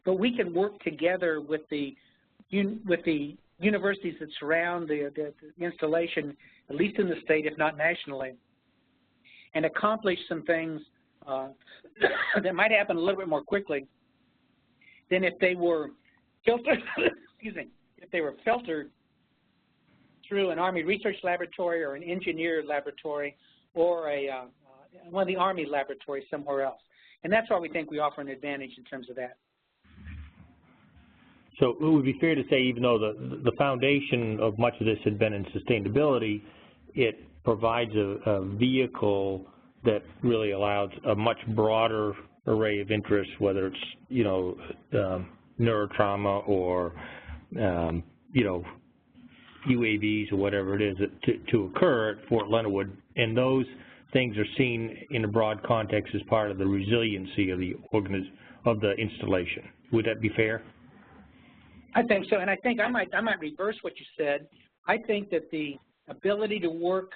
but we can work together with the universities that surround the installation, at least in the state, if not nationally, and accomplish some things that might happen a little bit more quickly than if they were filtered, excuse me, if they were filtered through an Army research laboratory or an engineer laboratory or one of the Army laboratories somewhere else. And that's why we think we offer an advantage in terms of that. So it would be fair to say, even though the foundation of much of this had been in sustainability, it provides a vehicle that really allows a much broader array of interests, whether it's, you know, neurotrauma or, you know, UAVs or whatever it is to occur at Fort Leonard Wood, and those things are seen in a broad context as part of the resiliency of the installation. Would that be fair? I think so, and I think I might reverse what you said. I think that the ability to work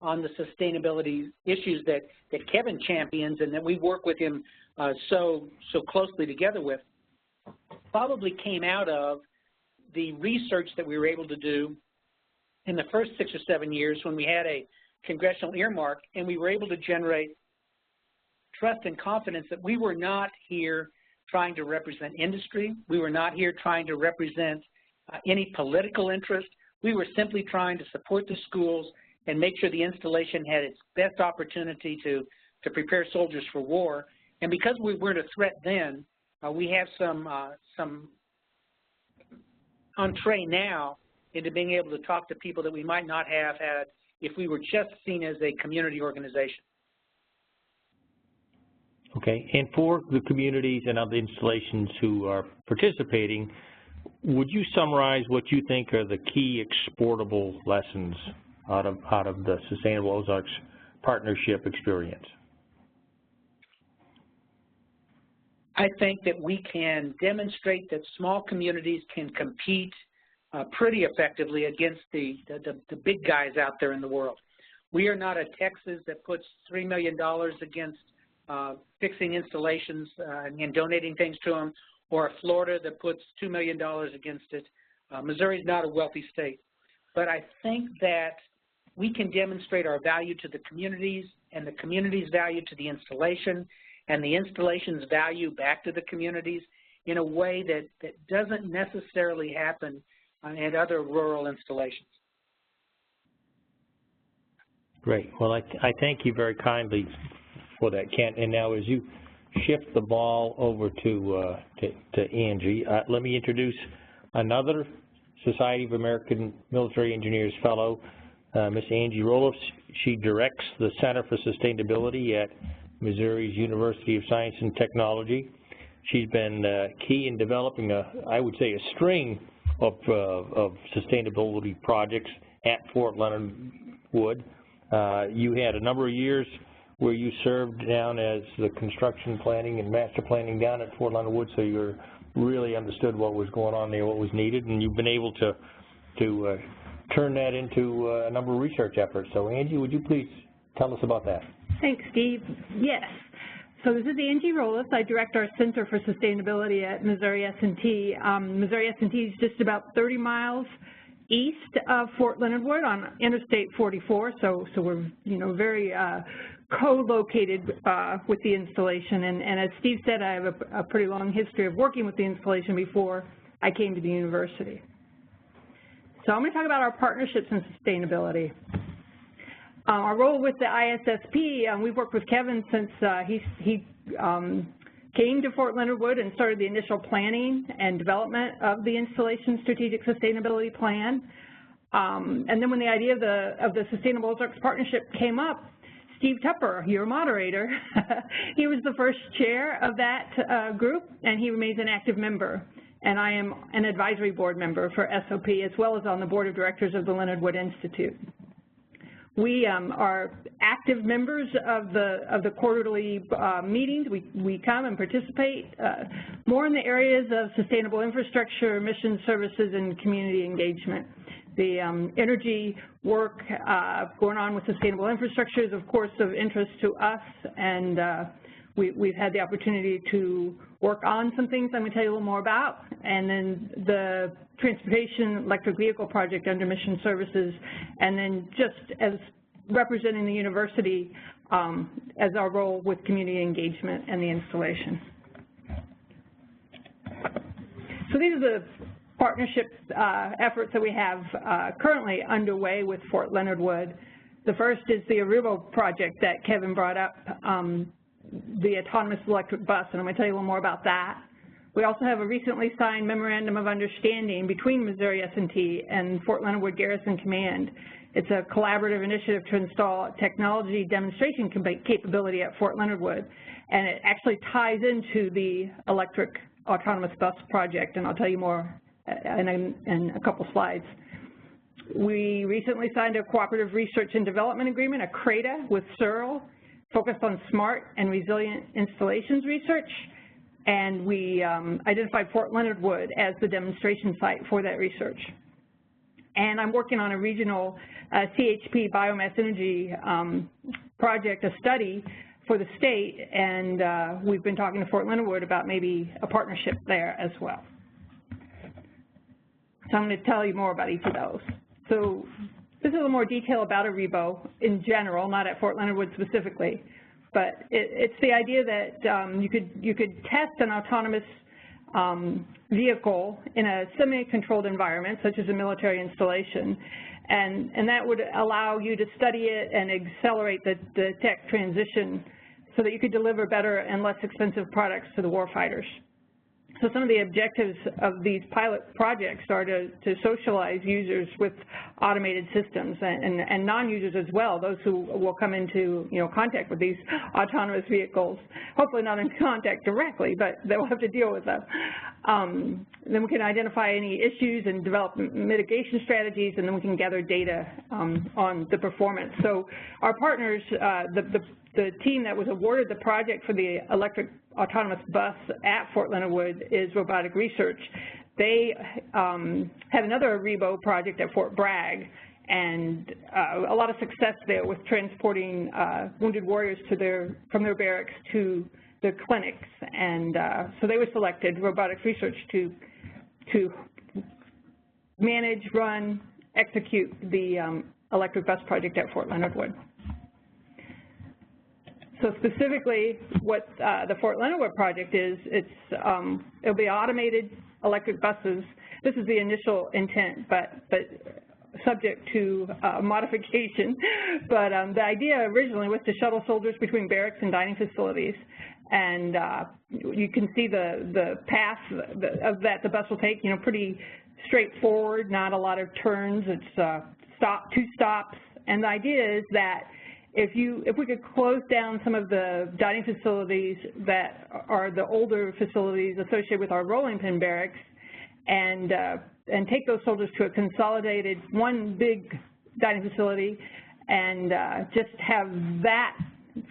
on the sustainability issues that Kevin champions and that we work with him so closely together with probably came out of the research that we were able to do in the first 6 or 7 years when we had a congressional earmark, and we were able to generate trust and confidence that we were not here trying to represent industry. We were not here trying to represent any political interest. We were simply trying to support the schools and make sure the installation had its best opportunity to prepare soldiers for war. And because we weren't a threat then, we have some entree now into being able to talk to people that we might not have had if we were just seen as a community organization. Okay, and for the communities and other installations who are participating, would you summarize what you think are the key exportable lessons out of the Sustainable Ozarks Partnership experience? I think that we can demonstrate that small communities can compete pretty effectively against the big guys out there in the world. We are not a Texas that puts $3 million against fixing installations and donating things to them, or a Florida that puts $2 million against it. Missouri is not a wealthy state. But I think that we can demonstrate our value to the communities and the community's value to the installation and the installation's value back to the communities in a way that doesn't necessarily happen at other rural installations. Great. Well, I thank you very kindly for that, Kent. And now, as you shift the ball over to Angie, let me introduce another Society of American Military Engineers Fellow, Miss Angie Roloff. She directs the Center for Sustainability at Missouri's University of Science and Technology. She's been key in developing I would say, a string of sustainability projects at Fort Leonard Wood. You had a number of years where you served down as the construction planning and master planning down at Fort Leonard Wood, so you really understood what was going on there, what was needed, and you've been able to turn that into a number of research efforts. So Angie, would you please tell us about that? Thanks, Steve. Yes. So this is Angie Roloff. I direct our Center for Sustainability at Missouri S&T. Missouri S&T is just about 30 miles east of Fort Leonard Wood on Interstate 44. So we're very co-located with the installation. And as Steve said, I have a pretty long history of working with the installation before I came to the university. So I'm going to talk about our partnerships and sustainability. Our role with the ISSP, we've worked with Kevin since he came to Fort Leonard Wood and started the initial planning and development of the installation strategic sustainability plan. And then when the idea of the Sustainable Ozarks Partnership came up, Steve Tupper, your moderator, he was the first chair of that group, and he remains an active member. And I am an advisory board member for SOP, as well as on the board of directors of the Leonard Wood Institute. We are active members of the quarterly meetings. We come and participate more in the areas of sustainable infrastructure, mission services, and community engagement. The energy work going on with sustainable infrastructure is, of course, of interest to us, and we've had the opportunity to work on some things I'm going to tell you a little more about, and then the transportation electric vehicle project under mission services, and then just as representing the university as our role with community engagement and the installation. So these are the partnership efforts that we have currently underway with Fort Leonard Wood. The first is the Arrivo project that Kevin brought up, the autonomous electric bus, and I'm going to tell you a little more about that. We also have a recently signed Memorandum of Understanding between Missouri S&T and Fort Leonard Wood Garrison Command. It's a collaborative initiative to install technology demonstration capability at Fort Leonard Wood, and it actually ties into the electric autonomous bus project, and I'll tell you more in a couple slides. We recently signed a cooperative research and development agreement, a CRADA, with Searle, focused on smart and resilient installations research, and we identified Fort Leonard Wood as the demonstration site for that research. And I'm working on a regional CHP biomass energy project, a study for the state, and we've been talking to Fort Leonard Wood about maybe a partnership there as well. So I'm going to tell you more about each of those. So this is a little more detail about Arrivo in general, not at Fort Leonard Wood specifically, but it's the idea that you could test an autonomous vehicle in a semi-controlled environment, such as a military installation, and that would allow you to study it and accelerate the tech transition so that you could deliver better and less expensive products to the warfighters. So some of the objectives of these pilot projects are to socialize users with automated systems and non-users as well, those who will come into contact with these autonomous vehicles, hopefully not in contact directly, but they'll have to deal with them. Then we can identify any issues and develop mitigation strategies, and then we can gather data on the performance. So our partners, the team that was awarded the project for the electric autonomous bus at Fort Leonard Wood is Robotic Research. They had another Arrivo project at Fort Bragg, and a lot of success there with transporting wounded warriors from their barracks to the clinics, and so they were selected, Robotic Research, to manage, run, execute the electric bus project at Fort Leonard Wood. So specifically, what the Fort Leonard Wood project is, it'll be automated electric buses. This is the initial intent, but subject to modification. But the idea originally was to shuttle soldiers between barracks and dining facilities. And you can see the path of that the bus will take, pretty straightforward, not a lot of turns. It's two stops. And the idea is that if we could close down some of the dining facilities that are the older facilities associated with our rolling pin barracks, and take those soldiers to a consolidated one big dining facility, and just have that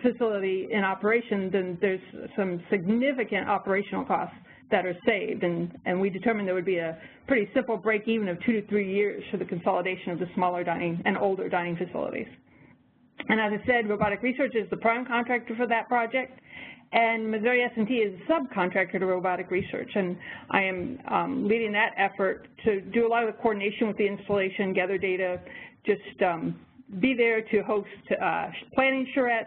facility in operation, then there's some significant operational costs that are saved, and we determined there would be a pretty simple break even of 2 to 3 years for the consolidation of the smaller dining and older dining facilities. And as I said, Robotic Research is the prime contractor for that project, and Missouri S&T is a subcontractor to Robotic Research, and I am leading that effort to do a lot of the coordination with the installation, gather data, just be there to host planning charrettes,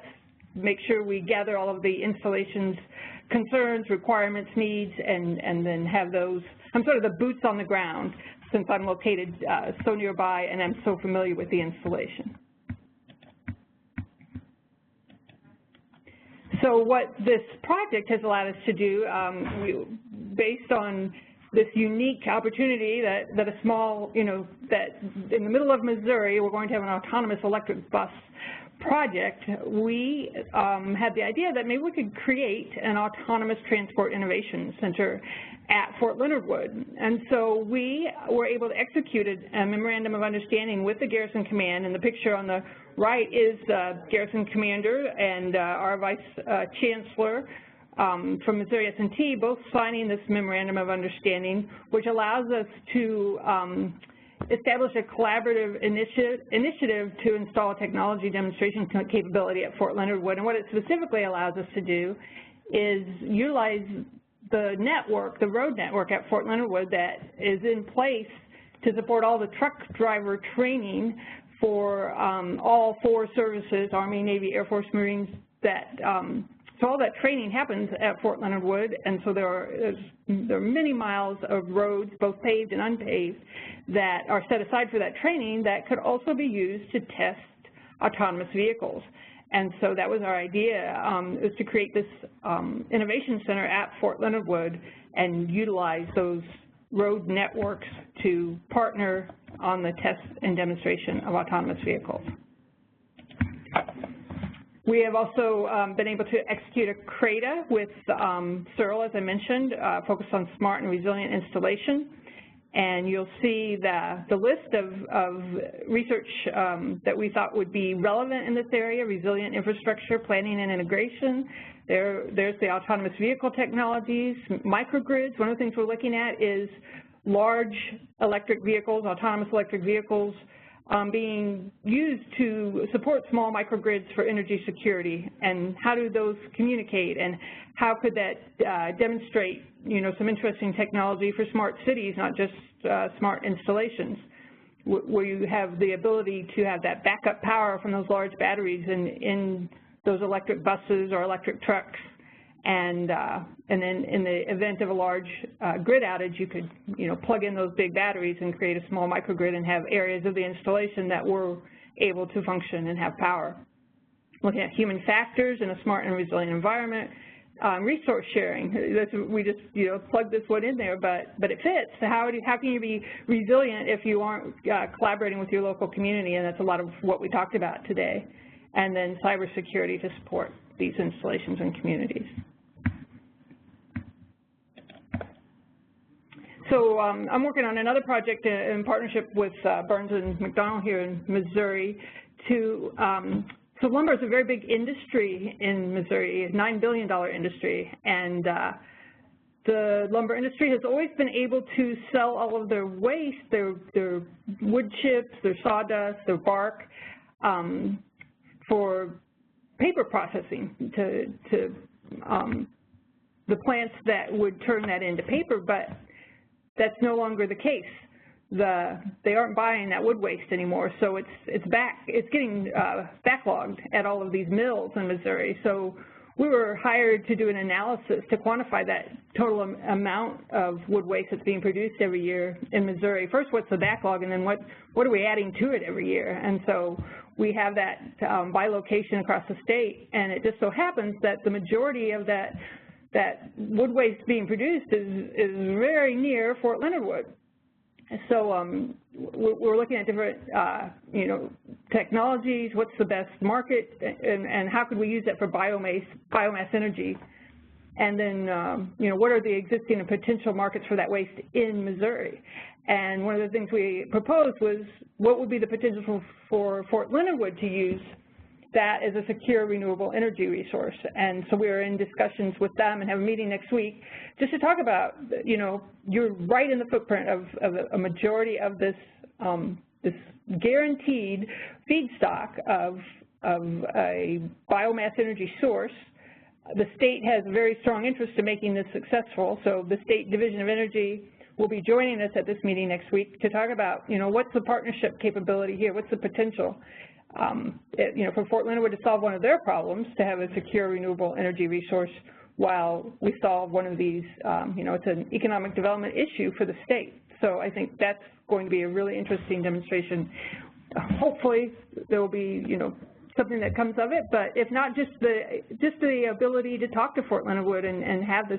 make sure we gather all of the installation's concerns, requirements, needs, and then have those. I'm sort of the boots on the ground since I'm located so nearby and I'm so familiar with the installation. So what this project has allowed us to do, based on this unique opportunity that a small, that in the middle of Missouri, we're going to have an autonomous electric bus project, we had the idea that maybe we could create an autonomous transport innovation center at Fort Leonard Wood. And so we were able to execute a memorandum of understanding with the Garrison Command, and the picture on the right is the Garrison Commander and our Vice Chancellor from Missouri S&T, both signing this memorandum of understanding, which allows us to establish a collaborative initiative to install a technology demonstration capability at Fort Leonard Wood. And what it specifically allows us to do is utilize the network, the road network at Fort Leonard Wood that is in place to support all the truck driver training for all 4 services, Army, Navy, Air Force, Marines, that So all that training happens at Fort Leonard Wood, and so there are many miles of roads, both paved and unpaved, that are set aside for that training that could also be used to test autonomous vehicles. And so that was our idea, is to create this innovation center at Fort Leonard Wood and utilize those road networks to partner on the test and demonstration of autonomous vehicles. We have also been able to execute a CRADA with Searle, as I mentioned, focused on smart and resilient installation. And you'll see the list of research that we thought would be relevant in this area: resilient infrastructure, planning and integration. There's the autonomous vehicle technologies, microgrids. One of the things we're looking at is large electric vehicles, autonomous electric vehicles, being used to support small microgrids for energy security, and how do those communicate, and how could that demonstrate, some interesting technology for smart cities, not just smart installations, where you have the ability to have that backup power from those large batteries in those electric buses or electric trucks. And then in the event of a large grid outage, you could, plug in those big batteries and create a small microgrid and have areas of the installation that were able to function and have power. Looking at human factors in a smart and resilient environment, resource sharing. We just, plug this one in there, but it fits. So how can you be resilient if you aren't collaborating with your local community? And that's a lot of what we talked about today. And then cybersecurity to support these installations and communities. So I'm working on another project in partnership with Burns and McDonnell here in Missouri. So lumber is a very big industry in Missouri, a $9 billion industry, and the lumber industry has always been able to sell all of their waste, their wood chips, their sawdust, their bark, for paper processing to the plants that would turn that into paper, but that's no longer the case. They aren't buying that wood waste anymore, so it's getting backlogged at all of these mills in Missouri. So we were hired to do an analysis to quantify that total amount of wood waste that's being produced every year in Missouri. First, what's the backlog, and then what are we adding to it every year? And so we have that by location across the state, and it just so happens that the majority of that wood waste being produced is very near Fort Leonard Wood. So we're looking at different, technologies. What's the best market, and how could we use that for biomass energy? And then, what are the existing and potential markets for that waste in Missouri? And one of the things we proposed was what would be the potential for Fort Leonard Wood to use that as a secure renewable energy resource. And so we're in discussions with them and have a meeting next week just to talk about, you're right in the footprint of a majority of this this guaranteed feedstock of a biomass energy source. The state has a very strong interest in making this successful, so the State Division of Energy will be joining us at this meeting next week to talk about, what's the partnership capability here, what's the potential, for Fort Leonard Wood to solve one of their problems, to have a secure renewable energy resource while we solve one of these, it's an economic development issue for the state. So I think that's going to be a really interesting demonstration. Hopefully there will be, something that comes of it, but if not, just the ability to talk to Fort Leonard Wood and have this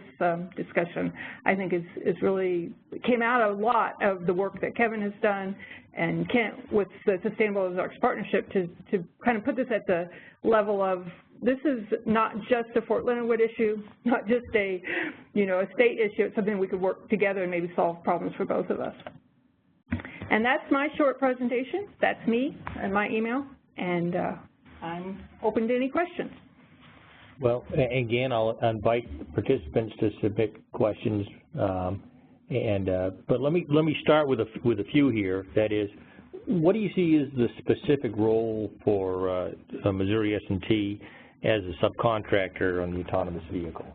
discussion, I think is really came out a lot of the work that Kevin has done and Kent with the Sustainable Ozarks Partnership to kind of put this at the level of, this is not just a Fort Leonard Wood issue, not just a state issue. It's something we could work together and maybe solve problems for both of us. And that's my short presentation. That's me and my email, and I'm open to any questions. Well, again, I'll invite participants to submit questions, but let me start with a few here. That is, what do you see as the specific role for Missouri S&T as a subcontractor on the autonomous vehicle?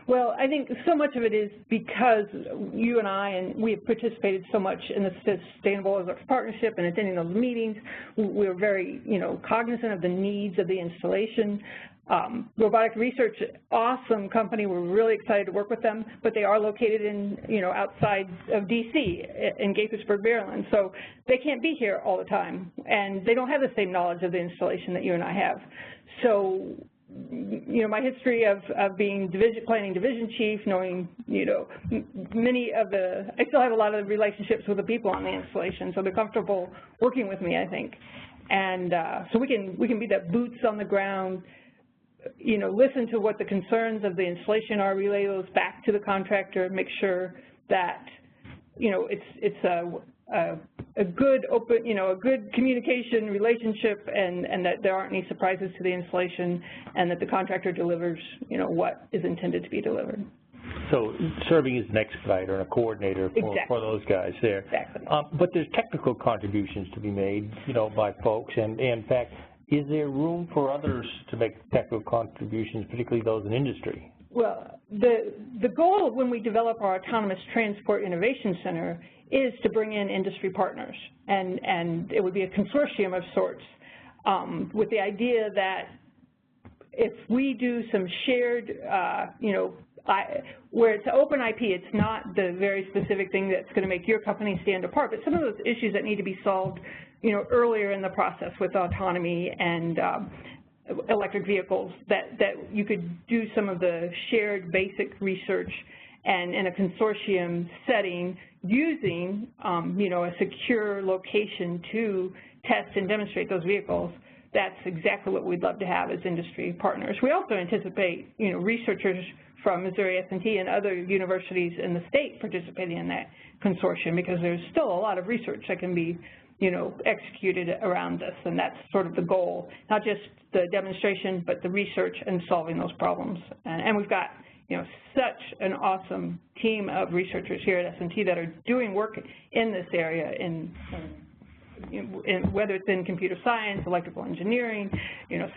Well, I think so much of it is because you and I, and we have participated so much in the Sustainable Ozarks Partnership and attending those meetings. We're very, cognizant of the needs of the installation. Robotic Research, awesome company. We're really excited to work with them, but they are located in, outside of D.C. in Gaithersburg, Maryland. So they can't be here all the time, and they don't have the same knowledge of the installation that you and I have. So, my history of being planning division chief, knowing, many of I still have a lot of relationships with the people on the installation, so they're comfortable working with me, I think. And so we can be that boots on the ground, listen to what the concerns of the installation are, relay those back to the contractor, make sure that, it's a good open, a good communication relationship, and that there aren't any surprises to the installation, and that the contractor delivers, what is intended to be delivered. So serving as an expediter and a coordinator for those guys there. Exactly. But there's technical contributions to be made, by folks, and in fact, is there room for others to make technical contributions, particularly those in industry? Well, the goal when we develop our Autonomous Transport Innovation Center is to bring in industry partners, and it would be a consortium of sorts, with the idea that if we do some shared, where it's open IP, it's not the very specific thing that's going to make your company stand apart, but some of those issues that need to be solved, earlier in the process with autonomy and electric vehicles, that you could do some of the shared basic research and in a consortium setting using, a secure location to test and demonstrate those vehicles. That's exactly what we'd love to have as industry partners. We also anticipate, researchers from Missouri S&T and other universities in the state participating in that consortium, because there's still a lot of research that can be, executed around this, and that's sort of the goal, not just the demonstration, but the research and solving those problems. And we've got, such an awesome team of researchers here at S&T that are doing work in this area, in whether it's in computer science, electrical engineering,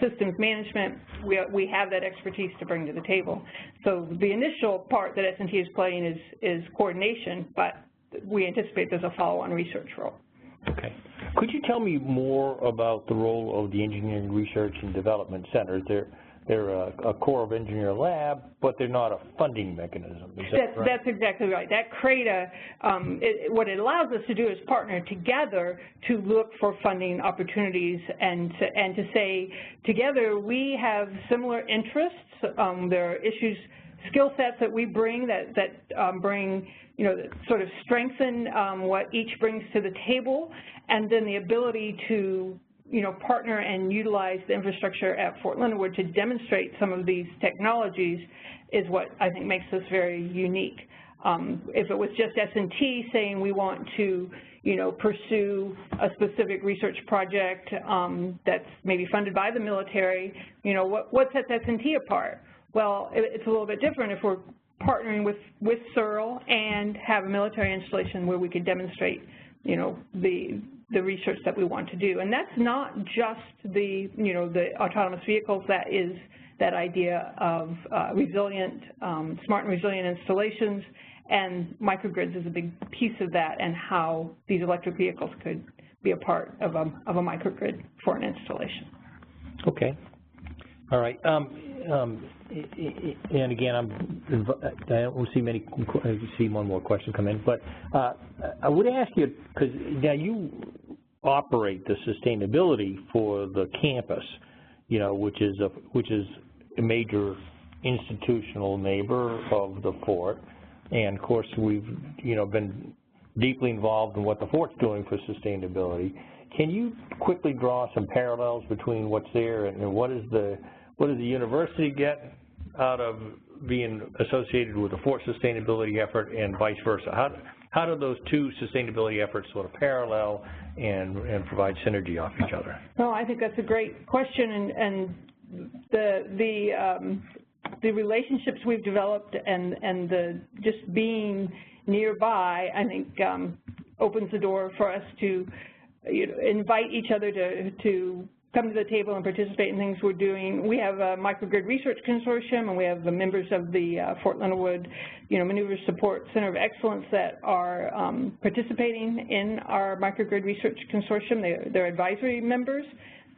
systems management. We have that expertise to bring to the table. So the initial part that S&T is playing is coordination, but we anticipate there's a follow-on research role. Okay. Could you tell me more about the role of the Engineering Research and Development Centers? They're a Corps of Engineer lab, but they're not a funding mechanism. Is that right? That's exactly right. That CRADA, what it allows us to do is partner together to look for funding opportunities and to say, together we have similar interests. There are issues, skill sets that we bring that bring, that sort of strengthen what each brings to the table, and then the ability to partner and utilize the infrastructure at Fort Leonard Wood to demonstrate some of these technologies is what I think makes this very unique. If it was just S&T saying we want to, pursue a specific research project that's maybe funded by the military, what sets S&T apart? Well, it's a little bit different if we're partnering with Searle and have a military installation where we could demonstrate, the research that we want to do. And that's not just the, the autonomous vehicles. That is that idea of resilient, smart and resilient installations, and microgrids is a big piece of that, and how these electric vehicles could be a part of a microgrid for an installation. Okay. All right. And again, I don't see one more question come in, but I would ask you, because now you operate the sustainability for the campus, which is a major institutional neighbor of the fort, and of course we've been deeply involved in what the fort's doing for sustainability. Can you quickly draw some parallels between what's there and what does the university get out of being associated with the fort sustainability effort, and vice versa? How do those two sustainability efforts sort of parallel and provide synergy off each other? Well, I think that's a great question, and the relationships we've developed and the just being nearby, I think, opens the door for us to invite each other to come to the table and participate in things we're doing. We have a microgrid research consortium, and we have the members of the Fort Leonard Wood, Maneuver Support Center of Excellence that are participating in our microgrid research consortium. They're advisory members.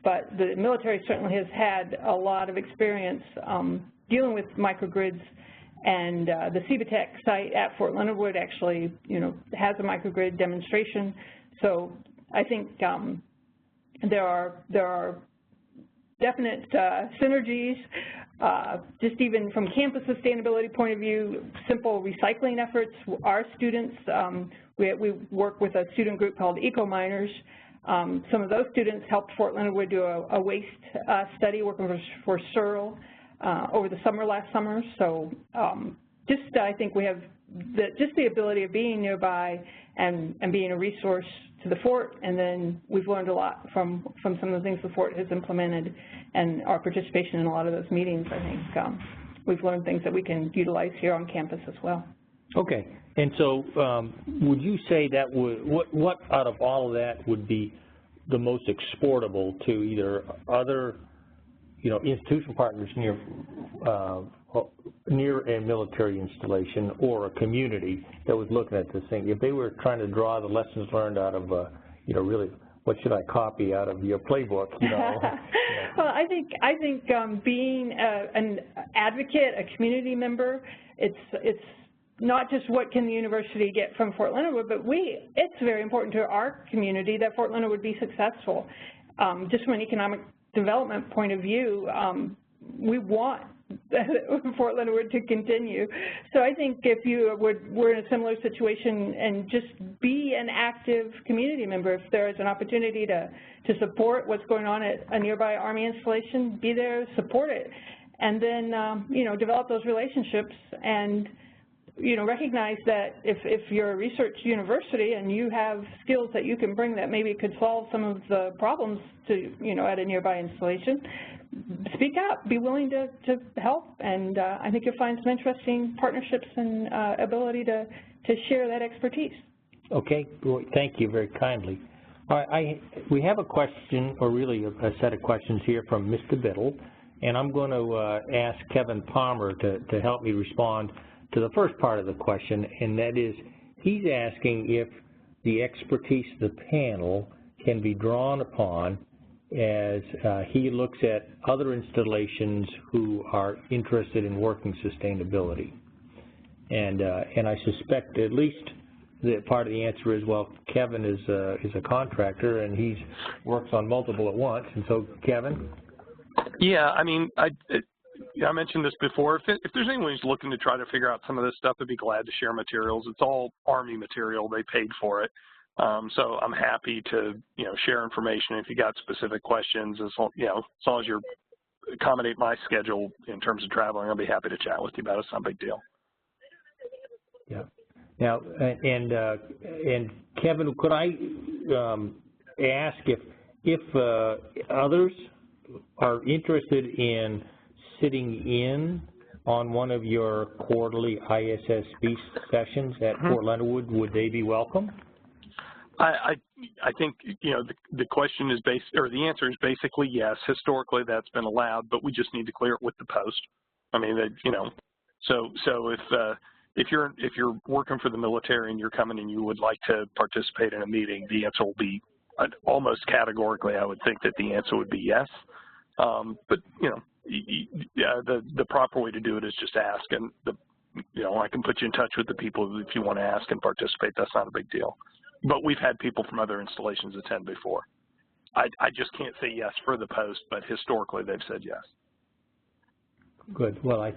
but the military certainly has had a lot of experience dealing with microgrids, and the CBTech site at Fort Leonard Wood actually, has a microgrid demonstration. So I think there are definite synergies, just even from campus sustainability point of view, simple recycling efforts. Our students, we work with a student group called Eco Miners. Some of those students helped Fort Leonard Wood do a waste study working for Searle over the last summer. So I think we have the ability of being nearby and being a resource to the fort, and then we've learned a lot from some of the things the fort has implemented, and our participation in a lot of those meetings. I think we've learned things that we can utilize here on campus as well. Okay, and so would you say that what out of all of that would be the most exportable to either other, institution partners near a military installation or a community that was looking at this thing? If they were trying to draw the lessons learned out of, really, what should I copy out of your playbook? Well, I think being an advocate, a community member, it's not just what can the university get from Fort Leonard Wood, but it's very important to our community that Fort Leonard Wood be successful. Just from an economic development point of view, we want Fort Leonard Wood to continue. So I think if we're in a similar situation and just be an active community member, if there is an opportunity to support what's going on at a nearby Army installation, be there, support it, and then develop those relationships and recognize that if you're a research university and you have skills that you can bring that maybe could solve some of the problems to at a nearby installation, speak up, be willing to help, and I think you'll find some interesting partnerships and ability to share that expertise. Okay, well, thank you very kindly. All right, we have a question, or really a set of questions here from Mr. Biddle, and I'm going to ask Kevin Palmer to help me respond to the first part of the question, and that is, he's asking if the expertise of the panel can be drawn upon as he looks at other installations who are interested in working sustainability. And I suspect at least that part of the answer is, well, Kevin is a contractor and he works on multiple at once. And so, Kevin? Yeah, I mean, I mentioned this before. If there's anyone who's looking to try to figure out some of this stuff, I'd be glad to share materials. It's all Army material. They paid for it. So I'm happy to, share information if you got specific questions. As long as you accommodate my schedule in terms of traveling, I'll be happy to chat with you about it. It's not a big deal. Yeah. Now, and Kevin, could I ask if others are interested in sitting in on one of your quarterly ISSB sessions at Fort Leonard Wood, would they be welcome? I think, the question is the answer is basically yes. Historically, that's been allowed, but we just need to clear it with the post. I mean, so if you're working for the military and you're coming and you would like to participate in a meeting, the answer will be almost categorically. I would think that the answer would be yes. But the proper way to do it is just ask, and I can put you in touch with the people if you want to ask and participate. That's not a big deal. But we've had people from other installations attend before. I just can't say yes for the post, but historically they've said yes. Good. Well, I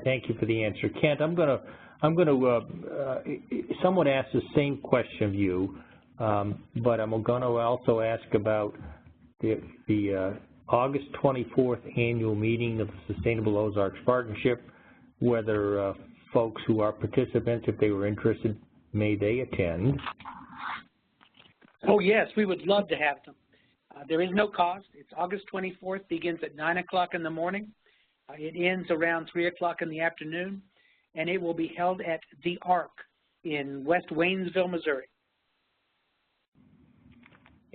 thank you for the answer, Kent. I'm going to someone asked the same question of you, but I'm going to also ask about the August 24th annual meeting of the Sustainable Ozarks Partnership, whether folks who are participants, if they were interested, may they attend? Oh, yes, we would love to have them. There is no cost. It's August 24th, begins at 9 o'clock in the morning. It ends around 3 o'clock in the afternoon, and it will be held at the Ark in West Waynesville, Missouri.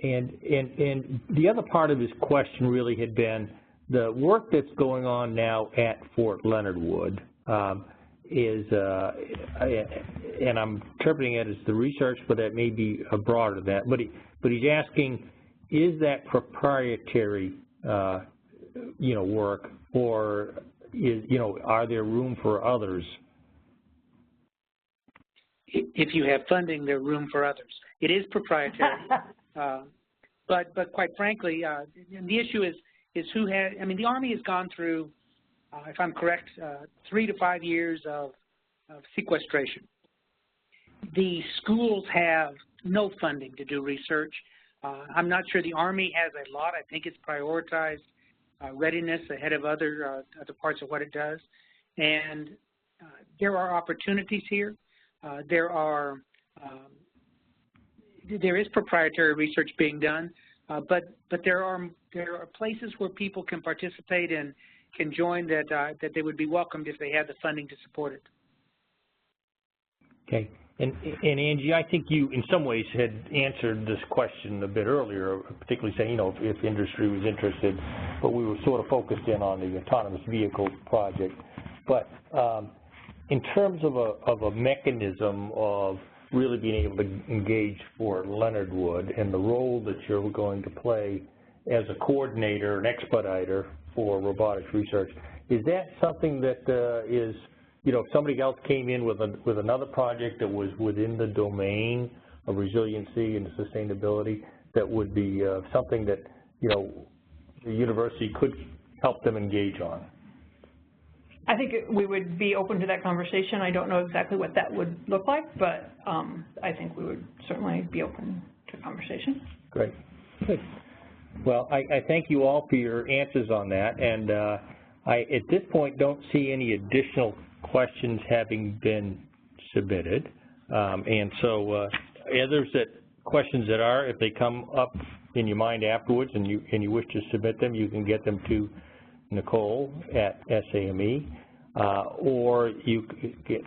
And the other part of his question really had been the work that's going on now at Fort Leonard Wood is, and I'm interpreting it as the research, but that may be broader than that. But he's asking is that proprietary, work, or is, are there room for others? If you have funding, there's room for others. It is proprietary, but quite frankly, the issue is who has. I mean, the Army has gone through, if I'm correct, 3 to 5 years of sequestration. The schools have no funding to do research. I'm not sure the Army has a lot. I think it's prioritized readiness ahead of other parts of what it does. And there are opportunities here. There is proprietary research being done, but there are places where people can participate and can join that they would be welcomed if they had the funding to support it. Okay. And Angie, I think you, in some ways, had answered this question a bit earlier, particularly saying, if industry was interested, but we were sort of focused in on the autonomous vehicle project. But in terms of a mechanism of really being able to engage for Leonard Wood and the role that you're going to play as a coordinator, an expediter for robotics research, is that something that is, if somebody else came in with another project that was within the domain of resiliency and sustainability, that would be something that, the university could help them engage on? I think we would be open to that conversation. I don't know exactly what that would look like, but I think we would certainly be open to conversation. Great. Good. Well, I thank you all for your answers on that, and I, at this point, don't see any additional questions having been submitted. And so others questions that are, if they come up in your mind afterwards and you wish to submit them, you can get them to Nicole at SAME, or you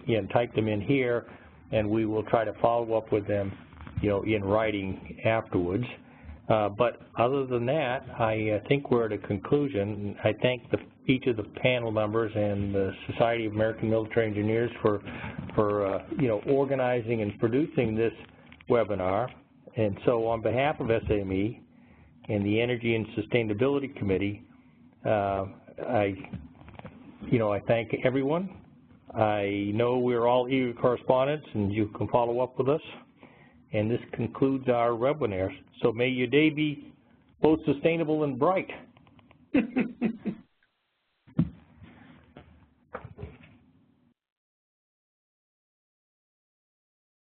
can type them in here, and we will try to follow up with them, in writing afterwards. But other than that, I think we're at a conclusion. I thank each of the panel members and the Society of American Military Engineers for organizing and producing this webinar. And so, on behalf of SAME and the Energy and Sustainability Committee, I thank everyone. I know we're all eager correspondents, and you can follow up with us. And this concludes our webinar. So may your day be both sustainable and bright.